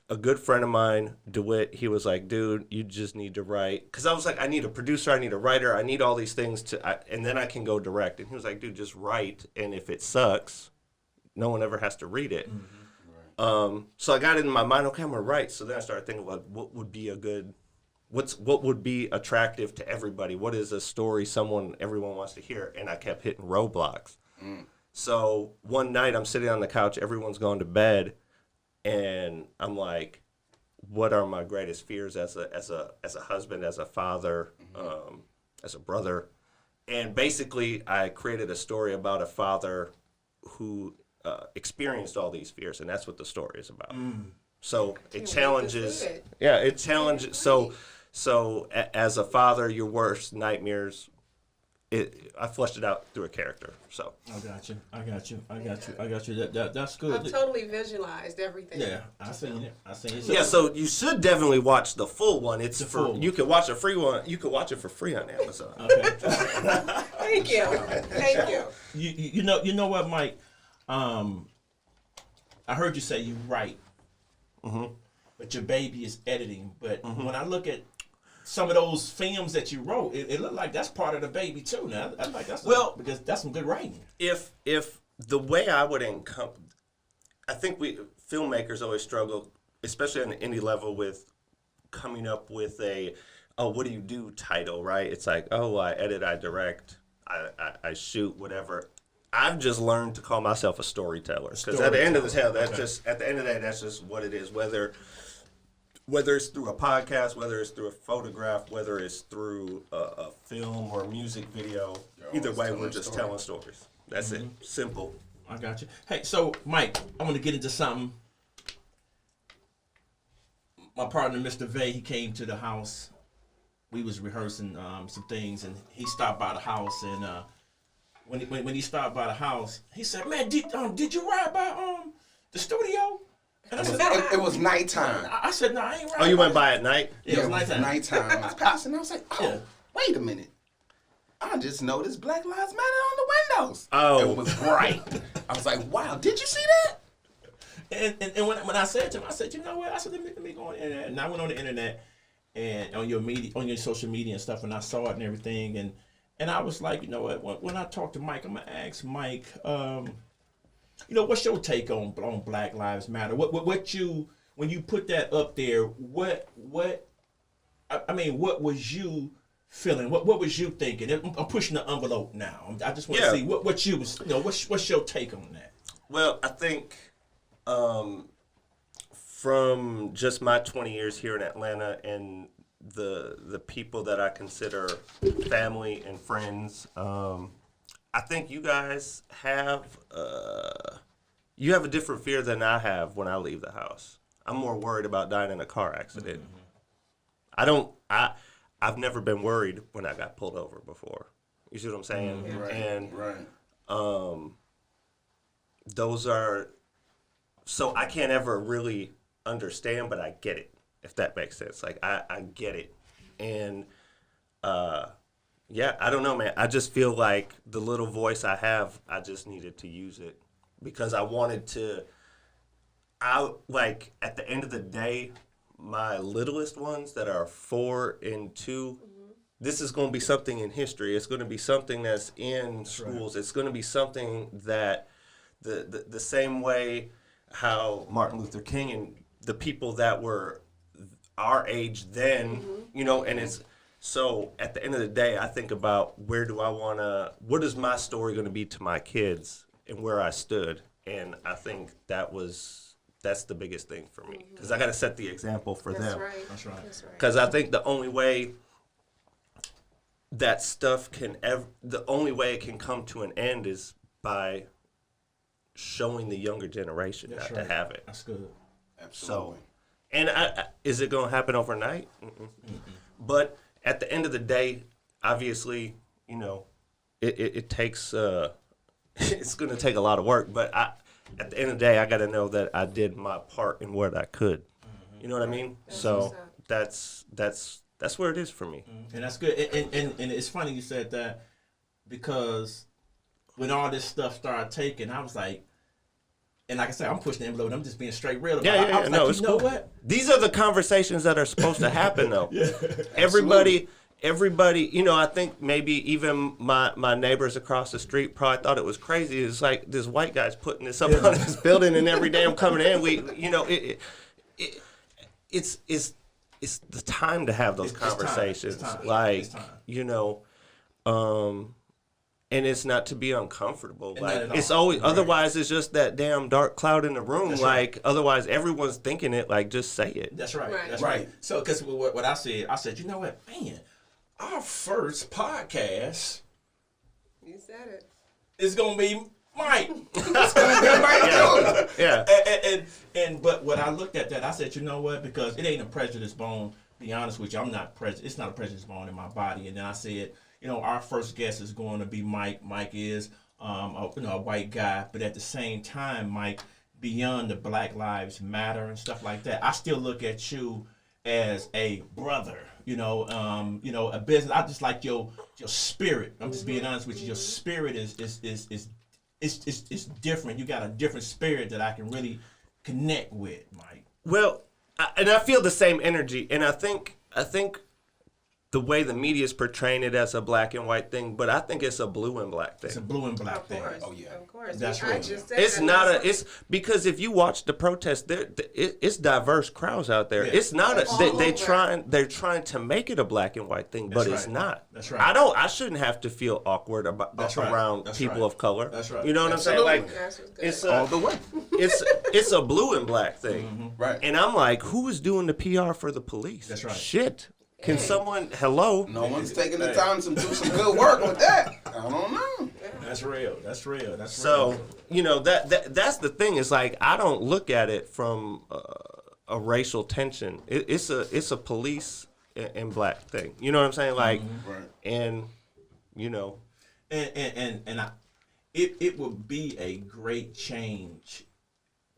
A good friend of mine, DeWitt, he was like, dude, you just need to write. Because I was like, I need a producer, I need a writer, I need all these things, and then I can go direct. And he was like, dude, just write, and if it sucks, no one ever has to read it. So I got it in my mind, okay, I'm going to write. So then I started thinking about what would be what would be attractive to everybody? What is a story everyone wants to hear? And I kept hitting roadblocks. So one night I'm sitting on the couch, everyone's gone to bed, and I'm like, what are my greatest fears as a husband, as a father, as a brother? And basically I created a story about a father who experienced all these fears, and that's what the story is about. So it challenges, So as a father, your worst nightmares, I fleshed it out through a character. So I got you. That's good. I've totally visualized everything. Yeah, I seen it. yeah, so you should definitely watch the full one. It's full you can watch a free one. You can watch it for free on Amazon. Okay. Thank you. You know what, Mike? I heard you say you write, but your baby is editing. But when I look at some of those films that you wrote, it looked like that's part of the baby too. Now, I like because that's some good writing. If the way I would I think filmmakers always struggle, especially on the indie level, with coming up with what do you do title, right? It's like, oh, I edit, I direct, I shoot, whatever. I've just learned to call myself a storyteller, because at the end of the day, that's just what it is. Whether it's through a podcast, whether it's through a photograph, whether it's through a film or a music video, either way, we're just telling stories. That's it. Simple. I got you. Hey, so Mike, I want to get into something. My partner, Mr. Vay, he came to the house. We was rehearsing some things, and he stopped by the house. And when he stopped by the house, he said, "Man, did you ride by the studio?" And I said, It was nighttime. I said, "No, I ain't riding." Oh, you went by at night? Yeah, it was nighttime. I was passing. I was like, wait a minute. I just noticed Black Lives Matter on the windows. Oh. It was bright. I was like, wow, did you see that? And when I said to him, I said, you know what? I said, let me go on the internet. And I went on the internet and on your social media and stuff, and I saw it and everything. And I was like, you know what? When I talk to Mike, I'm gonna ask Mike, what's your take on Black Lives Matter? What you, when you put that up there, what was you feeling? What was you thinking? I'm pushing the envelope now. I just want to see what you was, what's your take on that? Well, I think from just my 20 years here in Atlanta and the people that I consider family and friends, I think you guys have a different fear than I have when I leave the house. I'm more worried about dying in a car accident. I've never been worried when I got pulled over before. You see what I'm saying? Right. Those are, so I can't ever really understand, but I get it, if that makes sense. Like, I get it. And Yeah, I don't know, man. I just feel like the little voice I have, I just needed to use it because I wanted to. Like at the end of the day, my littlest ones that are 4 and 2, this is going to be something in history. It's going to be something that's in schools. Right. It's going to be something that the same way how Martin Luther King and the people that were our age then, and it's. So at the end of the day, I think about what is my story going to be to my kids and where I stood. And I think that's the biggest thing for me because I got to set the example for them. Right. That's right. Because I think the only way that stuff the only way it can come to an end is by showing the younger generation to have it. That's good. Absolutely. So, and is it going to happen overnight? But at the end of the day, obviously, it takes, it's going to take a lot of work. But at the end of the day, I got to know that I did my part in what I could. You know what I mean? So that's where it is for me. And that's good. And it's funny you said that because when all this stuff started taking, I was like, and like I said, I'm pushing the envelope. I'm just being straight real about it. I was like, it's cool. What? These are the conversations that are supposed to happen, though. Everybody, I think maybe even my neighbors across the street probably thought it was crazy. It's like this white guy's putting this up on this building, and every day I'm coming in, it's the time to have those conversations. It's time. And it's not to be uncomfortable. And like it's always otherwise it's just that damn dark cloud in the room. That's like otherwise everyone's thinking it. Like just say it. That's right. That's right. So because what I said, you know what, man, our first podcast. You said it. Is gonna be Mike. It's gonna be Mike. Yeah. And but when I looked at that, I said, you know what, because it ain't a prejudice bone. Be honest with you, I'm not prejudiced. It's not a prejudice bone in my body. And then I said, our first guest is going to be Mike. Mike is, a white guy, but at the same time, Mike, beyond the Black Lives Matter and stuff like that, I still look at you as a brother. A business. I just like your spirit. I'm just being honest with you. Your spirit is different. You got a different spirit that I can really connect with, Mike. Well, I feel the same energy, and I think the way the media is portraying it as a black and white thing, but I think it's a blue and black thing. It's a blue and black thing. Oh yeah, of course. That's I right. just said It's not it's because if you watch the protests, it's diverse crowds out there. Yeah. It's not they're trying to make it a black and white thing, but it's not. That's right. I shouldn't have to feel awkward around people of color. That's right. You know what I'm saying? Like it's all the way. It's a blue and black thing, right? And I'm like, who is doing the PR for the police? That's right. Shit. Can someone hello? No one's taking the time to do some good work with that. I don't know. That's real. That's real. So that's the thing. Is like I don't look at it from a racial tension. It's a police and black thing. You know what I'm saying? Like, and it would be a great change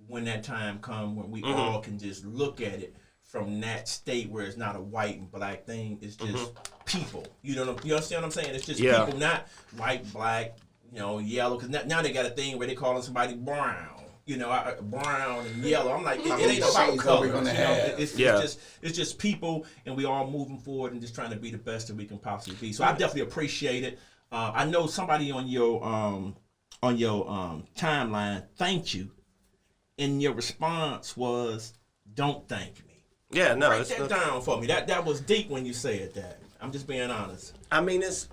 when that time comes when we all can just look at it from that state where it's not a white and black thing. It's just people. You understand what I'm saying? It's just people, not white, black, yellow. Because now they got a thing where they calling somebody brown. Brown and yellow. I'm like, it ain't about color. It's just people, and we all moving forward and just trying to be the best that we can possibly be. So I definitely appreciate it. I know somebody on your timeline thanked you, and your response was, "Don't thank me." Yeah, no, write that down for me. That was deep when you said that. I'm just being honest. I mean, it's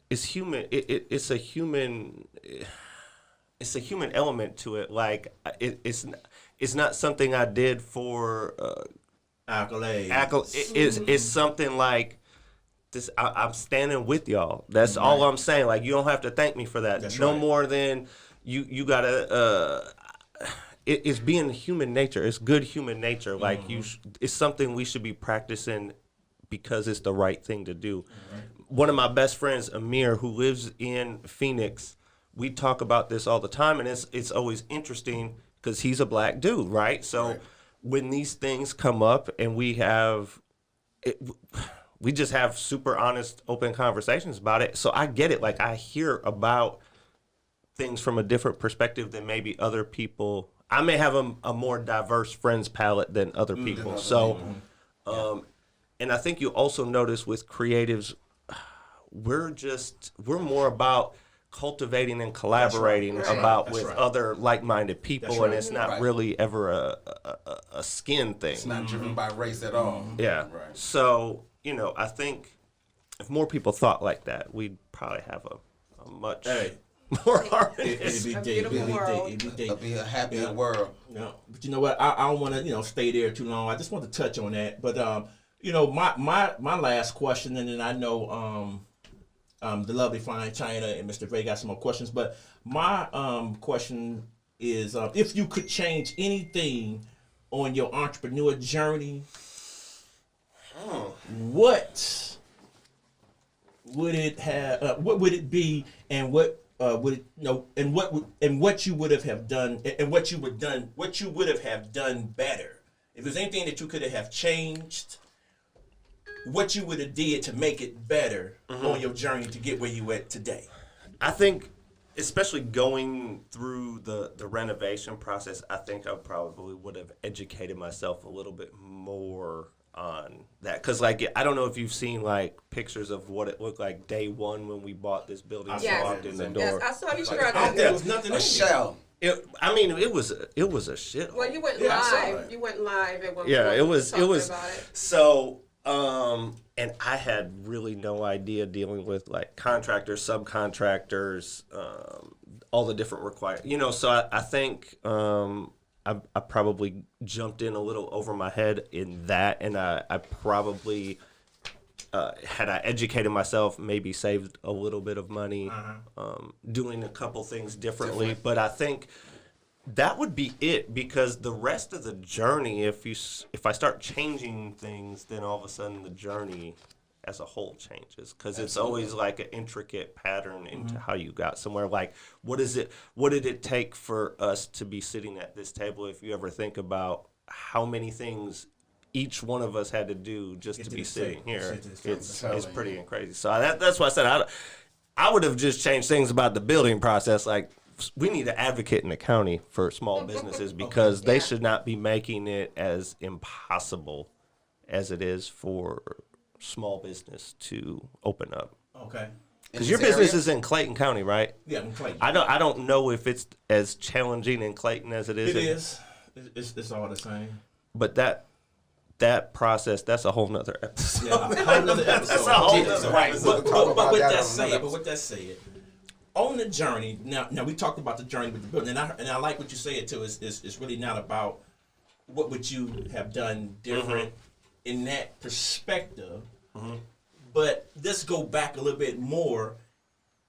human. It's a human. It's a human element to it. Like it's not something I did for accolades. It's something like this. I'm standing with y'all. That's all I'm saying. Like you don't have to thank me for that. That's no right. more than you gotta. It's being human nature. It's good human nature. Like it's something we should be practicing because it's the right thing to do. One of my best friends, Amir, who lives in Phoenix, we talk about this all the time, and it's always interesting because he's a black dude, right? So when these things come up and we have, we just have super honest, open conversations about it. So I get it. Like I hear about things from a different perspective than maybe other people. I may have a more diverse friends palette than other people. So, and I think you also notice with creatives, we're more about cultivating and collaborating with other like-minded people, and it's not really ever a skin thing. It's not driven by race at all. Yeah. Right. So, I think if more people thought like that, we'd probably have a much more harmonious. A beautiful world. It'll be a happier world. Yeah. But you know what? I don't want to, stay there too long. I just want to touch on that. But, my last question, and then I know the lovely fine China and Mr. Ray got some more questions. But my question is, if you could change anything on your entrepreneur journey, what would it have? What would it be? And what would it? What you would have done? And what you would have done better? If there's anything that you could have changed, what you would have did to make it better on your journey to get where you at today? I think, especially going through the renovation process, I think I probably would have educated myself a little bit more on that. Because, I don't know if you've seen, pictures of what it looked like day one when we bought this building and walked in the door. Yes, I saw you struggle. There was nothing in A shell. It was a shit. Well, you went live. You went live at one point. Yeah, it was. About it. So, and I had really no idea dealing with contractors, subcontractors, all the different so I think I probably jumped in a little over my head in that, and I probably had I educated myself, maybe saved a little bit of money, doing a couple things differently. But I think that would be it, because the rest of the journey, if I start changing things, then all of a sudden the journey as a whole changes, because it's always an intricate pattern into how you got somewhere. What did it take for us to be sitting at this table? If you ever think about how many things each one of us had to do just to be sitting here, it's pretty crazy. So that's why I said I would have just changed things about the building process. We need an advocate in the county for small businesses, because they should not be making it as impossible as it is for small business to open up. Okay. Because your business is in Clayton County, right? Yeah, in Clayton. I don't know if it's as challenging in Clayton as it is. It is. It's all the same. But that process, that's a whole nother episode. Yeah, a whole nother episode. That's a whole nother episode. But with that said, on the journey, now we talked about the journey with the building, and I like what you said too. It's really not about what would you have done different in that perspective, but let's go back a little bit more.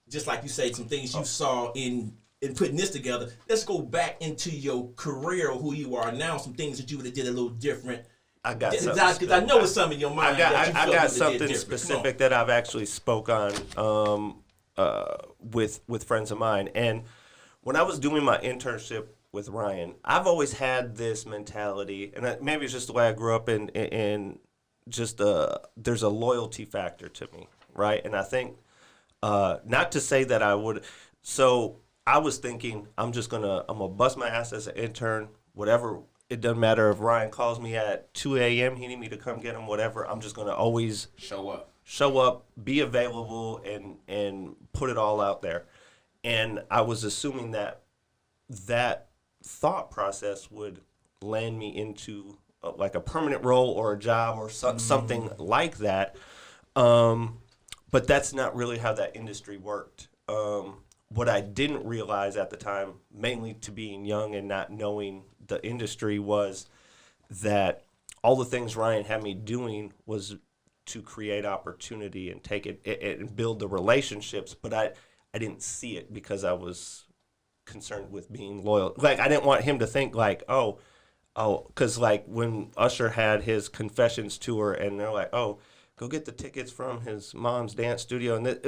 Just like you say, some things you saw in putting this together. Let's go back into your career, who you are now. Some things that you would have did a little different. I got something. Because I know it's something in your mind. I got something specific that I've actually spoke on with friends of mine. And when I was doing my internship with Ryan, I've always had this mentality, and maybe it's just the way I grew up in just there's a loyalty factor to me, right? And I think, not to say that I would, so I was thinking I'm gonna bust my ass as an intern, whatever. It doesn't matter if Ryan calls me at 2 a.m., he need me to come get him, whatever. I'm just gonna always show up, be available, and put it all out there. And I was assuming that thought process would land me into a permanent role or a job or something like that. But that's not really how that industry worked. What I didn't realize at the time, mainly to being young and not knowing the industry, was that all the things Ryan had me doing was to create opportunity and take it and build the relationships. But I didn't see it because I was concerned with being loyal. I didn't want him to think because when Usher had his Confessions tour and they're like, oh, go get the tickets from his mom's dance studio. And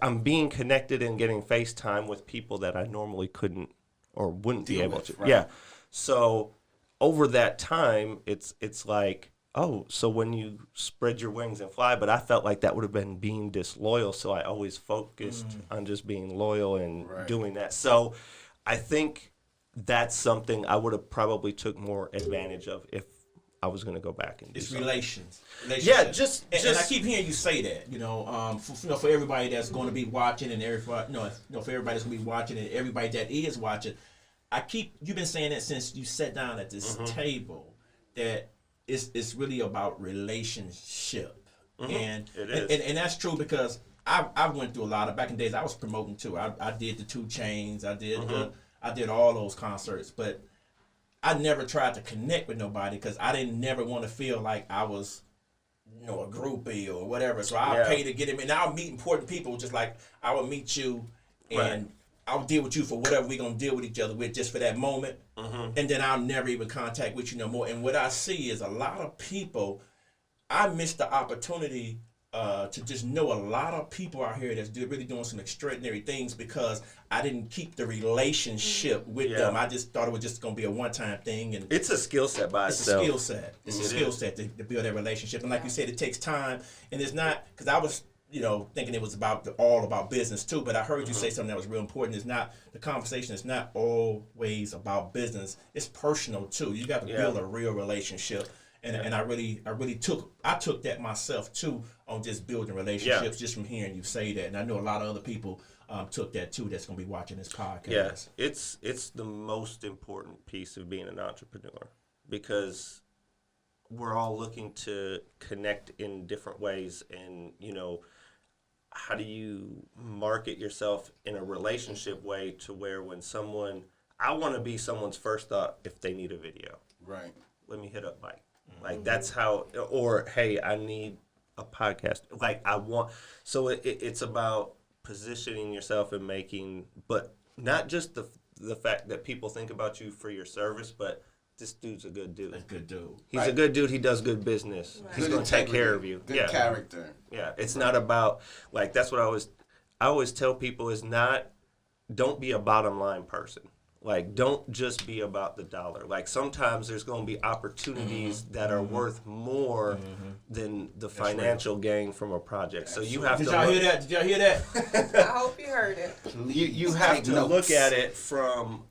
I'm being connected and getting FaceTime with people that I normally couldn't or wouldn't be able to. Right. Yeah. So over that time, it's like, oh, so when you spread your wings and fly, but I felt like that would have been being disloyal. So I always focused on just being loyal and doing that. So I think that's something I would have probably took more advantage of if I was going to go back and do It's something. relations. Yeah, And I keep hearing you say that, for everybody that's going to be watching and everybody, for everybody that's going to be watching and everybody that is watching, you've been saying that since you sat down at this table, that it's really about relationship. And It is. And that's true because I went through a lot of, back in the days I was promoting too. I did the 2 Chainz, I did all those concerts, but I never tried to connect with nobody because I didn't never want to feel like I was, a groupie or whatever. So I'll pay to get him in. I'll meet important people just like I would meet you and I'll deal with you for whatever we're going to deal with each other with just for that moment. And then I'll never even contact with you no more. And what I see is a lot of people, I missed the opportunity to just know a lot of people out here that's really doing some extraordinary things because I didn't keep the relationship with them. I just thought it was just going to be a one-time thing. And It's a skill set by it's itself. a skill set. It's a skill set to build that relationship. And like you said, it takes time. And it's not, because I was, thinking it was all about business too, but I heard you say something that was real important. It's not, the conversation is not always about business. It's personal too. You got to build a real relationship. And I took that myself too on just building relationships just from hearing you say that. And I know a lot of other people took that too that's going to be watching this podcast. Yeah, it's the most important piece of being an entrepreneur because we're all looking to connect in different ways. And, how do you market yourself in a relationship way to where when I want to be someone's first thought if they need a video. Right. Let me hit up Mike. Like that's how, or hey, I need a podcast. Like so it's about positioning yourself and making, but not just the fact that people think about you for your service, but this dude's a good dude. A good dude. He's a good dude. He does good business. He's going to take care of you. Good character. Yeah. It's not about, like, that's what I always tell people is don't be a bottom line person. Like, don't just be about the dollar. Like, sometimes there's going to be opportunities that are worth more than the financial gain from a project. So you have to. Did y'all hear that? I hope you heard it. You have to look at it from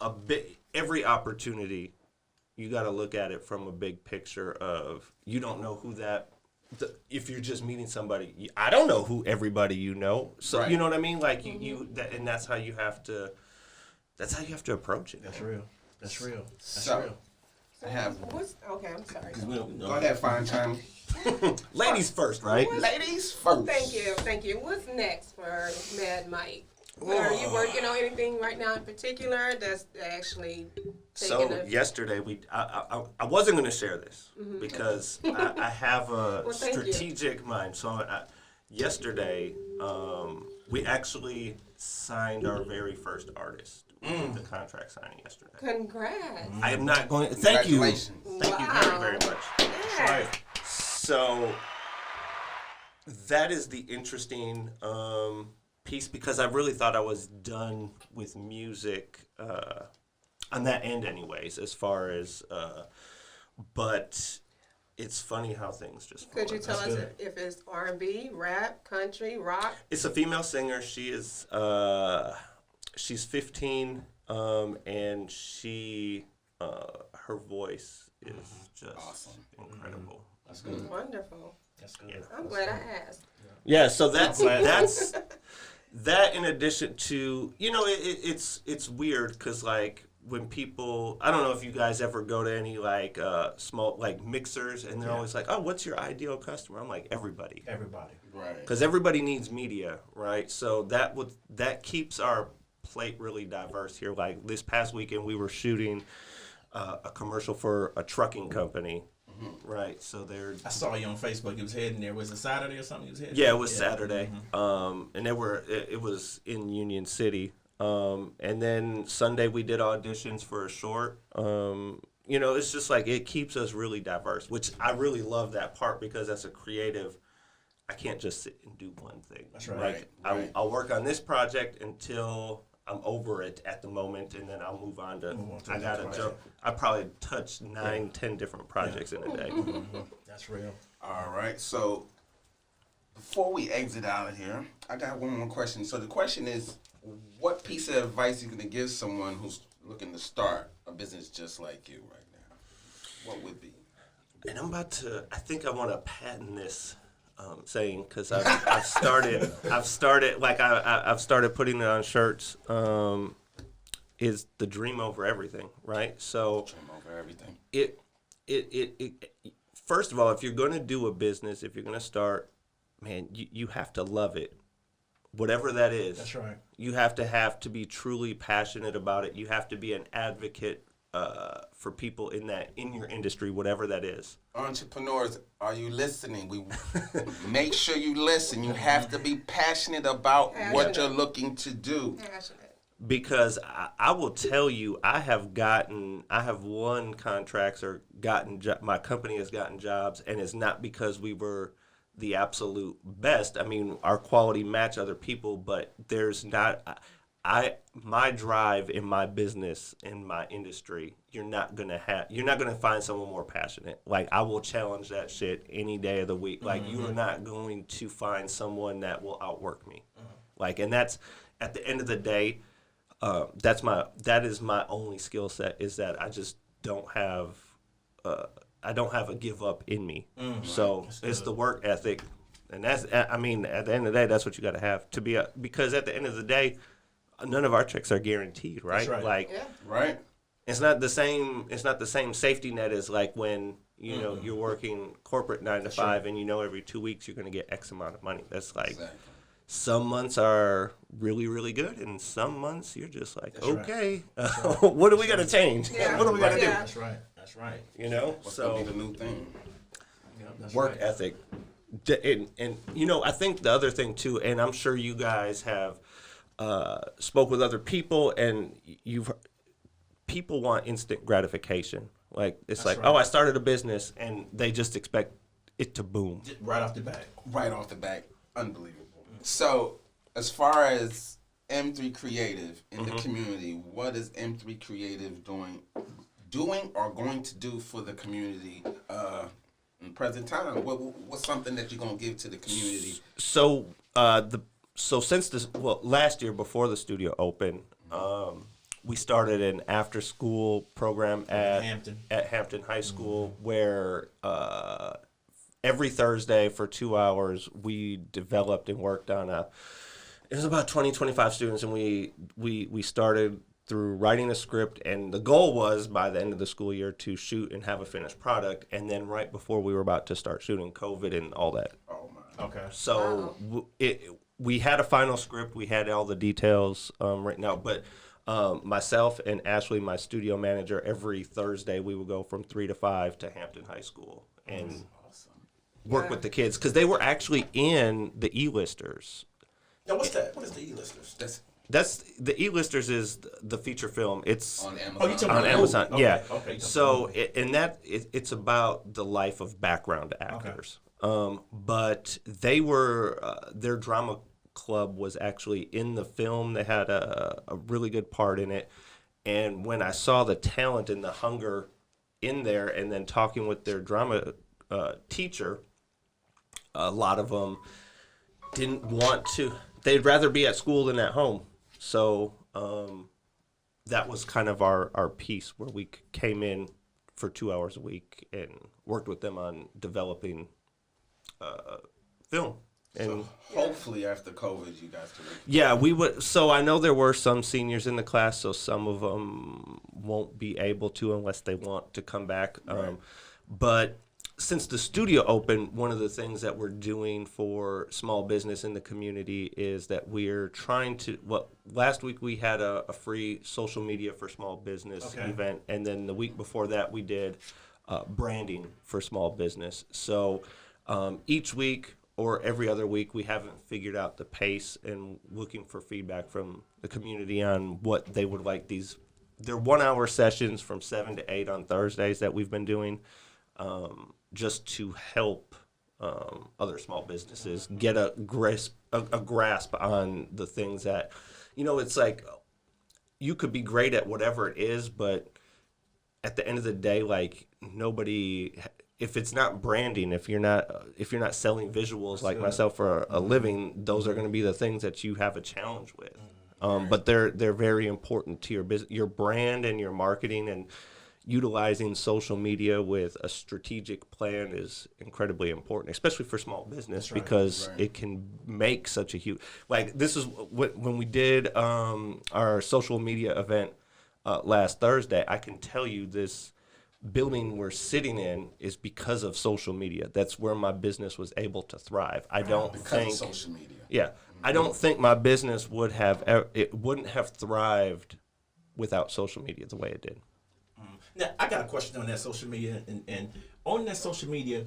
every opportunity. You got to look at it from a big picture of you don't know who if you're just meeting somebody, I don't know who everybody So you know what I mean? Like and that's how you have to. That's how you have to approach it. That's real. That's real. I have. Okay, I'm sorry. Go ahead, Fine Time. Ladies first, right? Ladies first. Thank you. What's next for Mad Mike? Are you working on anything right now in particular that's actually yesterday I wasn't going to share this because I have a strategic mind. So yesterday we actually signed our very first artist. We did the contract signing yesterday. Congrats. I am not going. Thank you. Congratulations. Thank you very, very much. Yeah. So that is the interesting piece because I really thought I was done with music on that end, anyways. As far as, but it's funny how things just. Could you tell us if it's R&B, rap, country, rock? It's a female singer. She is. She's 15, and her voice is just awesome. incredible. That's good. Wonderful. That's good. Yeah. I'm glad I asked. Yeah, so that's that. In addition to, it's weird because like when people, I don't know if you guys ever go to any like small like mixers and they're always like, oh, what's your ideal customer? I'm like everybody. Right. Because everybody needs media, right? So that keeps our plate really diverse here. Like this past weekend, we were shooting a commercial for a trucking company, right? So I saw you on Facebook. You was heading there. Was it Saturday or something? You was heading? Yeah, it was Saturday. And it was in Union City. And then Sunday we did auditions for a short. It's just like it keeps us really diverse, which I really love that part because as a creative, I can't just sit and do one thing. That's right. Like I'll work on this project until I'm over it at the moment, and then I'll move on to. to I the gotta next jump. I probably touch 9, 10 different projects in a day. That's real. All right. So before we exit out of here, I got one more question. So the question is, what piece of advice are you going to give someone who's looking to start a business just like you right now? What would be? And I'm about to. I think I want to patent this saying because I've started. I've started putting it on shirts. Is the dream over everything, right? So Dream over everything. it first of all, if you're going to do a business, if you're going to start, man, you have to love it, whatever that is. That's right. You have to be truly passionate about it. You have to be an advocate for people in your industry, whatever that is. Entrepreneurs, are you listening? We make sure you listen. You have to be passionate about what you're looking to do. Passionate. Because I will tell you, I have won contracts or my company has gotten jobs, and it's not because we were the absolute best. I mean, our quality match other people, but there's not. My drive in my business, in my industry, you're not gonna find someone more passionate. Like, I will challenge that shit any day of the week. Like, you are not going to find someone that will outwork me. Like, and that's at the end of the day, that is my only skill set, is that I just don't have a give up in me. So it's the work ethic, and that's, I mean, at the end of the day, that's what you got to have to be because at the end of the day, none of our checks are guaranteed, right? That's right. Like, Right? it's not the same safety net as like when know you're working corporate 9 to 5 and every 2 weeks you're going to get X amount of money. That's like, Exactly. some months are really, really good, and some months you're just like, That's right. okay, what do we got to change? Yeah. What do we got to Yeah. That's right. That's right. do? What's So going to be the new thing? Yeah, that's work right. ethic, and I think the other thing too, and I'm sure you guys have spoke with other people, and people want instant gratification. Like, it's like, right. oh, I started a business, and they just expect it to boom. Right off the bat. Right off the bat. Unbelievable. So, as far as M3 Creative in the community, what is M3 Creative doing or going to do for the community in present time? What's something that you're going to give to the community? So since last year before the studio opened, we started an after-school program at Hampton High School where every Thursday for 2 hours we developed and worked on it was about 25 students, and we started through writing a script, and the goal was by the end of the school year to shoot and have a finished product. And then right before we were about to start shooting, COVID and all that. Oh, my. Okay. So we had a final script. We had all the details written out. But myself and Ashley, my studio manager, every Thursday we would go from 3 to 5 to Hampton High School and work with the kids because they were actually in the E-listers. Now, what's that? What is the E-listers? That's the E-listers is the feature film. It's On Amazon. Oh, you talking on about Amazon. Okay, Yeah. okay. So it's about the life of background actors. But they were their drama club was actually in the film. They had a really good part in it. And when I saw the talent and the hunger in there, and then talking with their drama teacher, a lot of them didn't want to. They'd rather be at school than at home. So that was kind of our piece where we came in for 2 hours a week and worked with them on developing film. And So hopefully after COVID, you guys can. yeah, we would. So I know there were some seniors in the class, so some of them won't be able to unless they want to come back. Right. But since the studio opened, one of the things that we're doing for small business in the community is that we're trying to. Well, last week we had a free social media for small business event, and then the week before that we did branding for small business. So each week or every other week, we haven't figured out the pace and looking for feedback from the community on what they would like. They're 1 hour sessions from 7 to 8 on Thursdays that we've been doing, just to help other small businesses get a grasp on the things that, it's like you could be great at whatever it is, but at the end of the day, like nobody, if it's not branding, if you're not selling visuals like myself for a living, those are going to be the things that you have a challenge with. But they're very important to your business, your brand and your marketing, and utilizing social media with a strategic plan is incredibly important, especially for small business, because it can make such a huge, like this is when we did our social media event last Thursday. I can tell you this building we're sitting in is because of social media. That's where my business was able to thrive. I don't think of social media. Yeah, I don't think my business wouldn't have thrived without social media the way it did. Now, I got a question on that social media, and on that social media,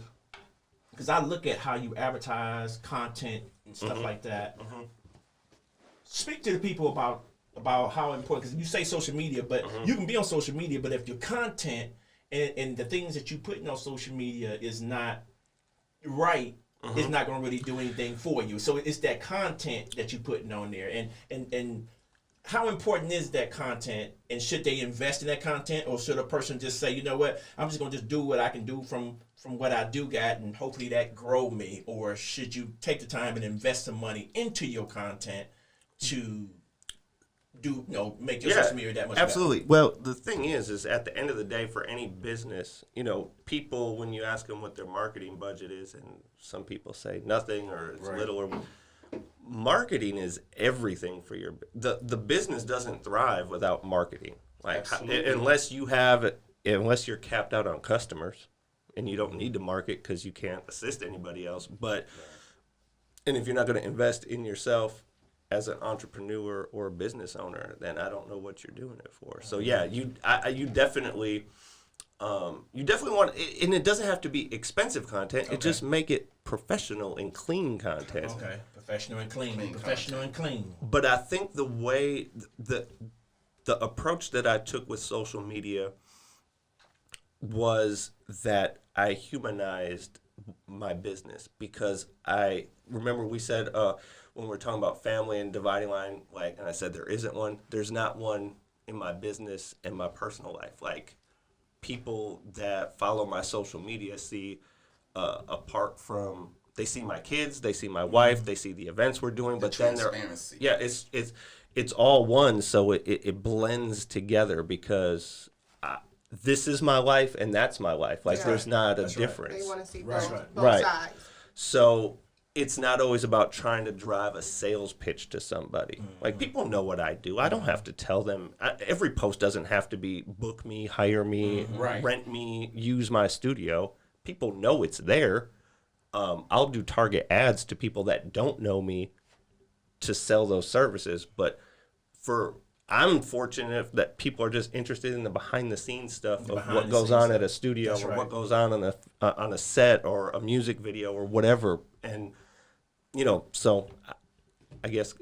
because I look at how you advertise content and stuff like that. Speak to the people about how important, because you say social media, but you can be on social media, but if your content and the things that you put on social media is not right, it's not going to really do anything for you. So it's that content that you're putting on there, and how important is that content, and should they invest in that content, or should a person just say, you know what, I'm just going to just do what I can do from what I do got, and hopefully that grow me? Or should you take the time and invest some money into your content to do, make your social media that much absolutely better? Well, the thing is at the end of the day, for any business, people, when you ask them what their marketing budget is, and some people say nothing or it's little, or marketing is everything for the business doesn't thrive without marketing. Like unless you're capped out on customers, and you don't need to market because you can't assist anybody else. And if you're not going to invest in yourself as an entrepreneur or a business owner, then I don't know what you're doing it for. So yeah, you definitely want, and it doesn't have to be expensive content. It just make it professional and clean content. Okay, professional and clean, professional and clean. But I think the way the approach that I took with social media was that I humanized my business, because I remember we said when we were talking about family and dividing line, and I said there isn't one. There's not one in my business and my personal life. Like, people that follow my social media see apart from, they see my kids, they see my wife, they see the events we're doing, but then it's all one, so it blends together, because this is my life and that's my life. Like, there's not a difference. They want to see both sides. So it's not always about trying to drive a sales pitch to somebody. Like, people know what I do. I don't have to tell them. Every post doesn't have to be book me, hire me, rent me, use my studio. People know it's there. I'll do target ads to people that don't know me to sell those services. But I'm fortunate that people are just interested in the behind the scenes stuff of what goes on at a studio, or what goes on a set, or a music video, or whatever. And so I guess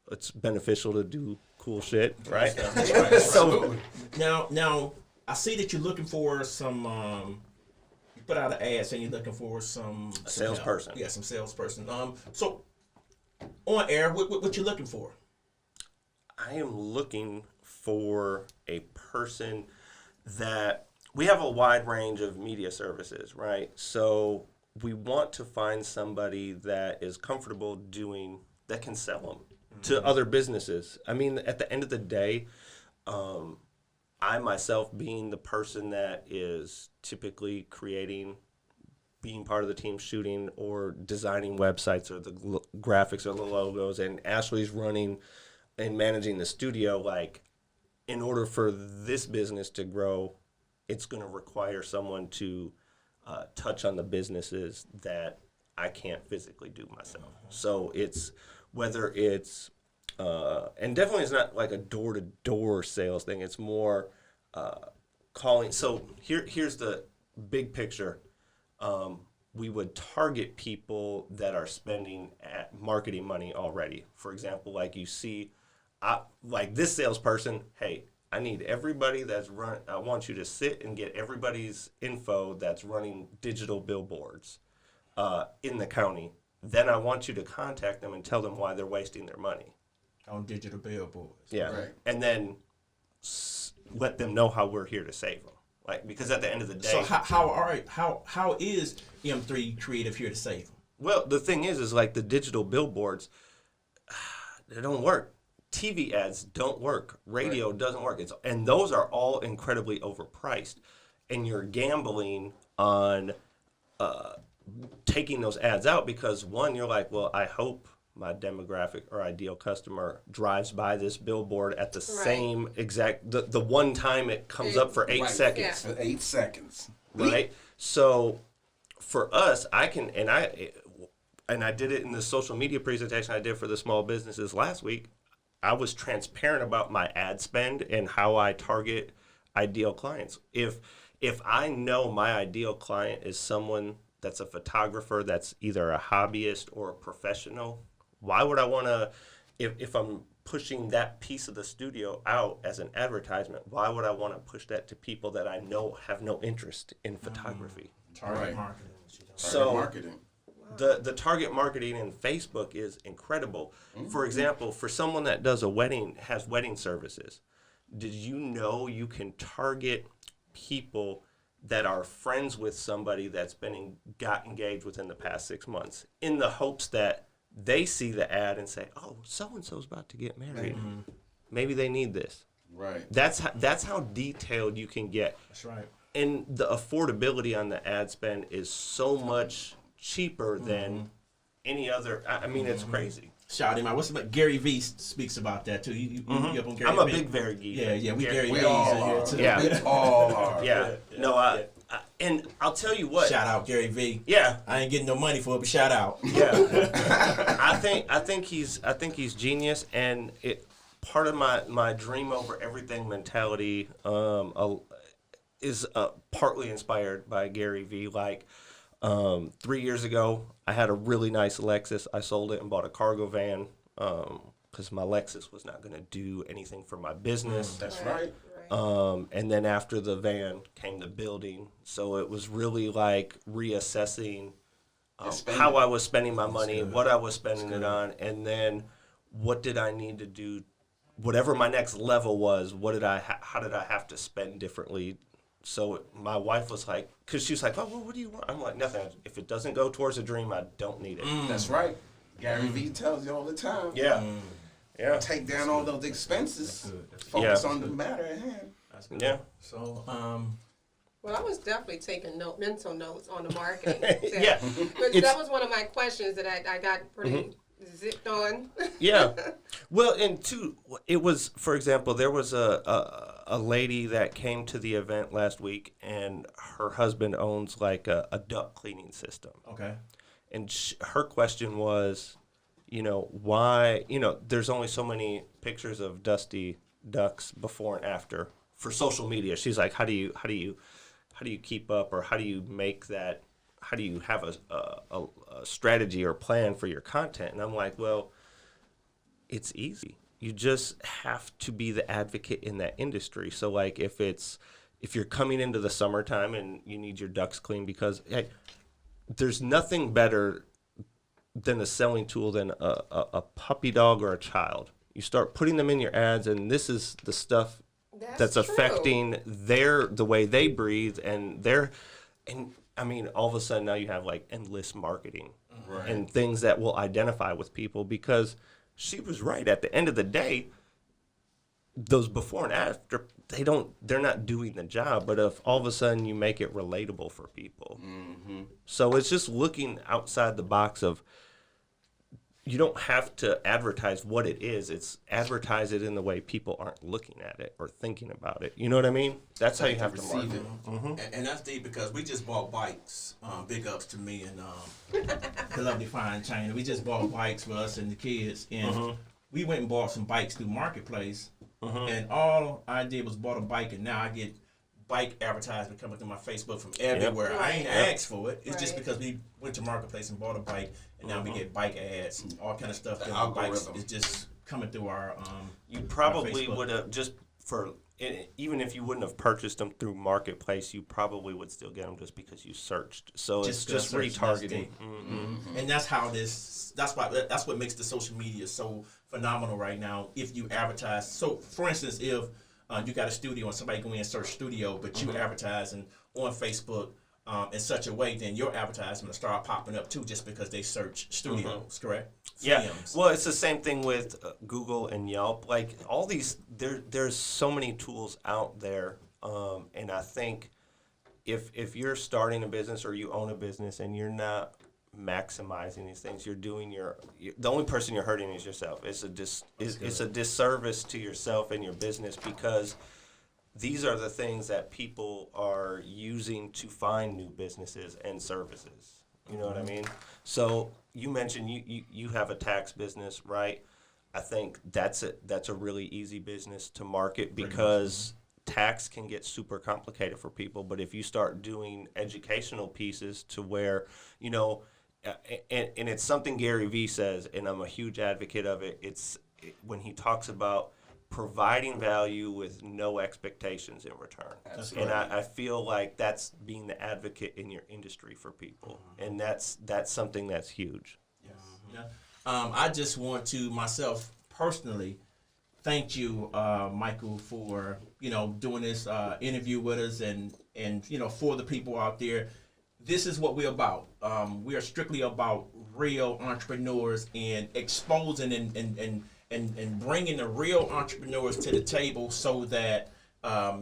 it's beneficial to do cool shit, right? That's right. So now I see that you're looking for some. You put out an ad saying you're looking for some salesperson. Yeah, some salesperson. So on air, what you looking for? I am looking for a person that, we have a wide range of media services, right? So we want to find somebody that is comfortable that can sell them to other businesses. I mean, at the end of the day, I myself, being the person that is typically being part of the team shooting or designing websites or the graphics or the logos, and Ashley's running and managing the studio, like, in order for this business to grow, it's going to require someone to touch on the businesses that I can't physically do myself. So it's, whether it's, and definitely it's not like a door-to-door sales thing. It's more calling. So here's the big picture. We would target people that are spending marketing money already. For example, like you see, like this salesperson, hey, I need everybody I want you to sit and get everybody's info that's running digital billboards in the county. Then I want you to contact them and tell them why they're wasting their money On digital billboards. Yeah. Right. And then let them know how we're here to save them. Like, because at the end of the day, So how is M3 Creative here to save them? well, the thing is like the digital billboards, they don't work. TV ads don't work. Radio doesn't work. And those are all incredibly overpriced. And you're gambling on taking those ads out because, one, you're like, well, I hope my demographic or ideal customer drives by this billboard at the same exact, the one time it comes up for 8 seconds. For 8 seconds. Right? So for us, I can, and I did it in the social media presentation I did for the small businesses last week. I was transparent about my ad spend and how I target ideal clients. If I know my ideal client is someone that's a photographer that's either a hobbyist or a professional, why would I want to, if I'm pushing that piece of the studio out as an advertisement, why would I want to push that to people that I know have no interest in photography? Target marketing. So Marketing. the target marketing in Facebook is incredible. For example, for someone that does has wedding services, did you know you can target people that are friends with somebody that's got engaged within the past 6 months in the hopes that they see the ad and say, oh, so-and-so's about to get married. Maybe they need this. Right. That's how detailed you can get. That's right. And the affordability on the ad spend is so much cheaper than any other. I mean, it's crazy. Shout him out. What's about Gary Vee speaks about that too. You up on Gary I'm a Vee? big Gary geek. Yeah, we Gary We V's all in here are. too. Yeah. We all are. Yeah. No, and I'll tell you what. Shout out Gary Vee. Yeah. I ain't getting no money for it, but shout out. Yeah. I think he's genius, and part of my dream over everything mentality is partly inspired by Gary Vee. Like 3 years ago, I had a really nice Lexus. I sold it and bought a cargo van because my Lexus was not going to do anything for my business. That's right. And then after the van came the building. So it was really like reassessing how I was spending my money, what I was spending it on, and then what did I need to do, whatever my next level was, how did I have to spend differently? So my wife was like, because she was like, oh, well, what do you want? I'm like, nothing. If it doesn't go towards a dream, I don't need it. That's right. Gary Vee tells you all the time. Yeah. Yeah. Take down all those expenses. Focus on the matter at hand. That's good. Yeah. So Well, I was definitely taking mental notes on the marketing. Yeah. Because that was one of my questions that I got pretty zipped on. Yeah. Well, and two, it was, for example, there was a lady that came to the event last week, and her husband owns like a duct cleaning system. okay. And her question was, why, there's only so many pictures of dusty ducks before and after for social media. She's like, how do you keep up, or how do you make that, how do you have a strategy or plan for your content? And I'm like, well, it's easy. You just have to be the advocate in that industry. So like if you're coming into the summertime and you need your ducts cleaned, because hey, there's nothing better than a selling tool than a puppy dog or a child. You start putting them in your ads, and this is the stuff that's true. affecting the way they breathe, and I mean, all of a sudden now you have like endless marketing and things that will identify with people, because she was right. At the end of the day, those before and after, they're not doing the job, but if all of a sudden you make it relatable for people. So it's just looking outside the box of, you don't have to advertise what it is. It's advertise it in the way people aren't looking at it or thinking about it. You know what I mean? That's how you have to market it. And that's deep because we just bought bikes. Big ups to me and the lovely fine China. We just bought bikes for us and the kids, and we went and bought some bikes through Marketplace. And all I did was bought a bike, and now I get bike advertisement coming through my Facebook from everywhere. I ain't asked for it. It's just because we went to Marketplace and bought a bike, and now we get bike ads, all kind of stuff. The that bikes algorithm. is just coming through our. You probably Facebook. would have even if you wouldn't have purchased them through Marketplace, you probably would still get them just because you searched. So it's just retargeting. And that's how that's what makes the social media so phenomenal right now. If you advertise, so for instance, if you got a studio and somebody go in and search studio, but you advertising on Facebook in such a way, then your advertisement will start popping up too, just because they search studios, correct? Yeah. Films. Well, it's the same thing with Google and Yelp. Like all these, there's so many tools out there, and I think if you're starting a business or you own a business and you're not maximizing these things, you're doing the only person you're hurting is yourself. It's a disservice to yourself and your business, because these are the things that people are using to find new businesses and services. You know what I mean? So you mentioned you have a tax business, right? I think that's a really easy business to market, because tax can get super complicated for people. But if you start doing educational pieces to where, you know, and it's something Gary Vee says, and I'm a huge advocate of it. When he talks about providing value with no expectations in return. And I feel like that's being the advocate in your industry for people. And that's something that's huge. Yeah. I just want to myself personally thank you, Michael, for doing this interview with us, and for the people out there. This is what we're about. We are strictly about real entrepreneurs and exposing and bringing the real entrepreneurs to the table, so that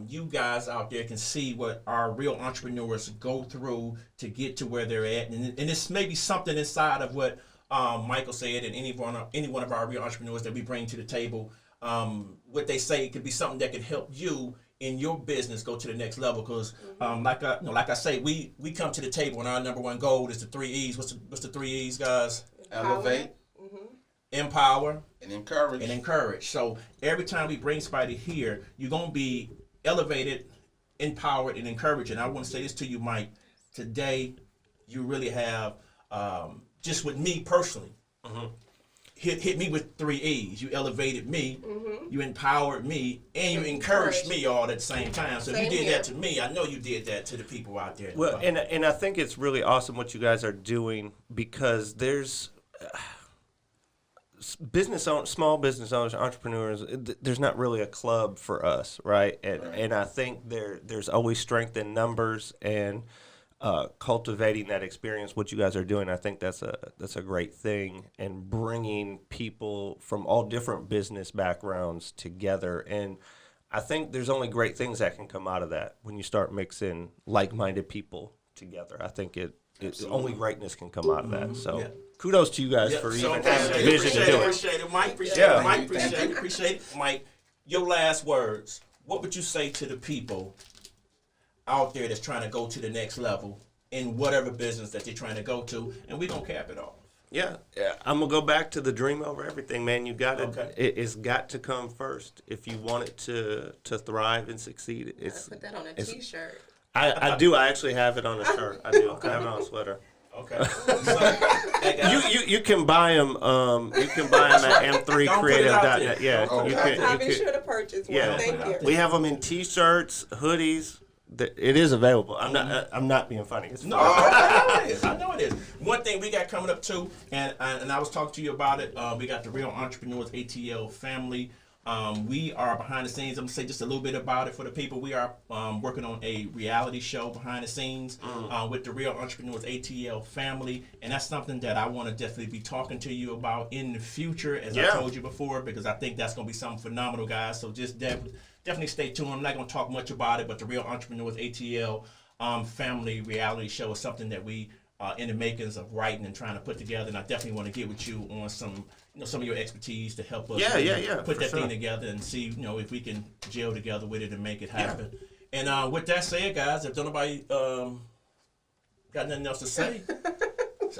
you guys out there can see what our real entrepreneurs go through to get to where they're at. And it's maybe something inside of what Michael said, and any one of our real entrepreneurs that we bring to the table. What they say could be something that could help you in your business go to the next level. Because like I say, we come to the table and our number one goal is the 3 E's. What's the 3 E's, guys? Elevate, empower, and encourage. So every time we bring somebody here, you're going to be elevated, empowered, and encouraged. And I want to say this to you, Mike. Today, you really have, just with me personally, hit me with 3 E's. You elevated me, you empowered me, and you encouraged me all at the same time. So if you did that to me, I know you did that to the people out there. Well, and I think it's really awesome what you guys are doing, because there's small business owners, entrepreneurs. There's not really a club for us, right? And I think there's always strength in numbers, and cultivating that experience. What you guys are doing, I think that's a great thing, and bringing people from all different business backgrounds together. And I think there's only great things that can come out of that when you start mixing like-minded people together. I think it's only greatness can come out of that. So kudos to you guys for even having the vision to do it. Appreciate it, Mike. Appreciate it. Mike, your last words. What would you say to the people out there that's trying to go to the next level in whatever business that they're trying to go to, and we don't cap it off? Yeah. I'm gonna go back to the dream over everything, man. You got it. Okay. It's got to come first if you want it to thrive and succeed. Put that on a T-shirt. I do. I actually have it on a shirt. I do. I have it on a sweater. Okay. So, you can buy them. You can buy them at m3creative.net. Yeah. Okay. I'll be sure to purchase one. Yeah. Thank you. We have them in T-shirts, hoodies. It is available. I'm not being funny. It's no, I know it is. One thing we got coming up too, and I was talking to you about it. We got the Real Entrepreneurs ATL family. We are behind the scenes. I'm gonna say just a little bit about it for the people. We are working on a reality show behind the scenes with the Real Entrepreneurs ATL family, and that's something that I want to definitely be talking to you about in the future, as I told you before, because I think that's gonna be something phenomenal, guys. So just definitely stay tuned. I'm not gonna talk much about it, but the Real Entrepreneurs ATL family reality show is something that we in the makings of writing and trying to put together, and I definitely want to get with you on some of your expertise to help us put that thing together and see if we can gel together with it and make it happen. And with that said, guys, if nobody got nothing else to say,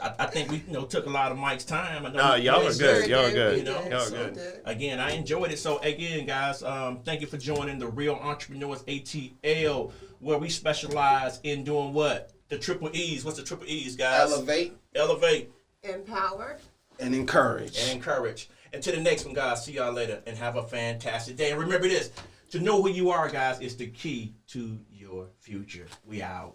I think we took a lot of Mike's time. Y'all are good. Y'all are good. Y'all are good. Again, I enjoyed it. So again, guys, thank you for joining the Real Entrepreneurs ATL, where we specialize in doing what? The triple E's. What's the triple E's, guys? Elevate. Empower. And encourage. And to the next one, guys. See y'all later and have a fantastic day. And remember this, to know who you are, guys, is the key to your future. We out.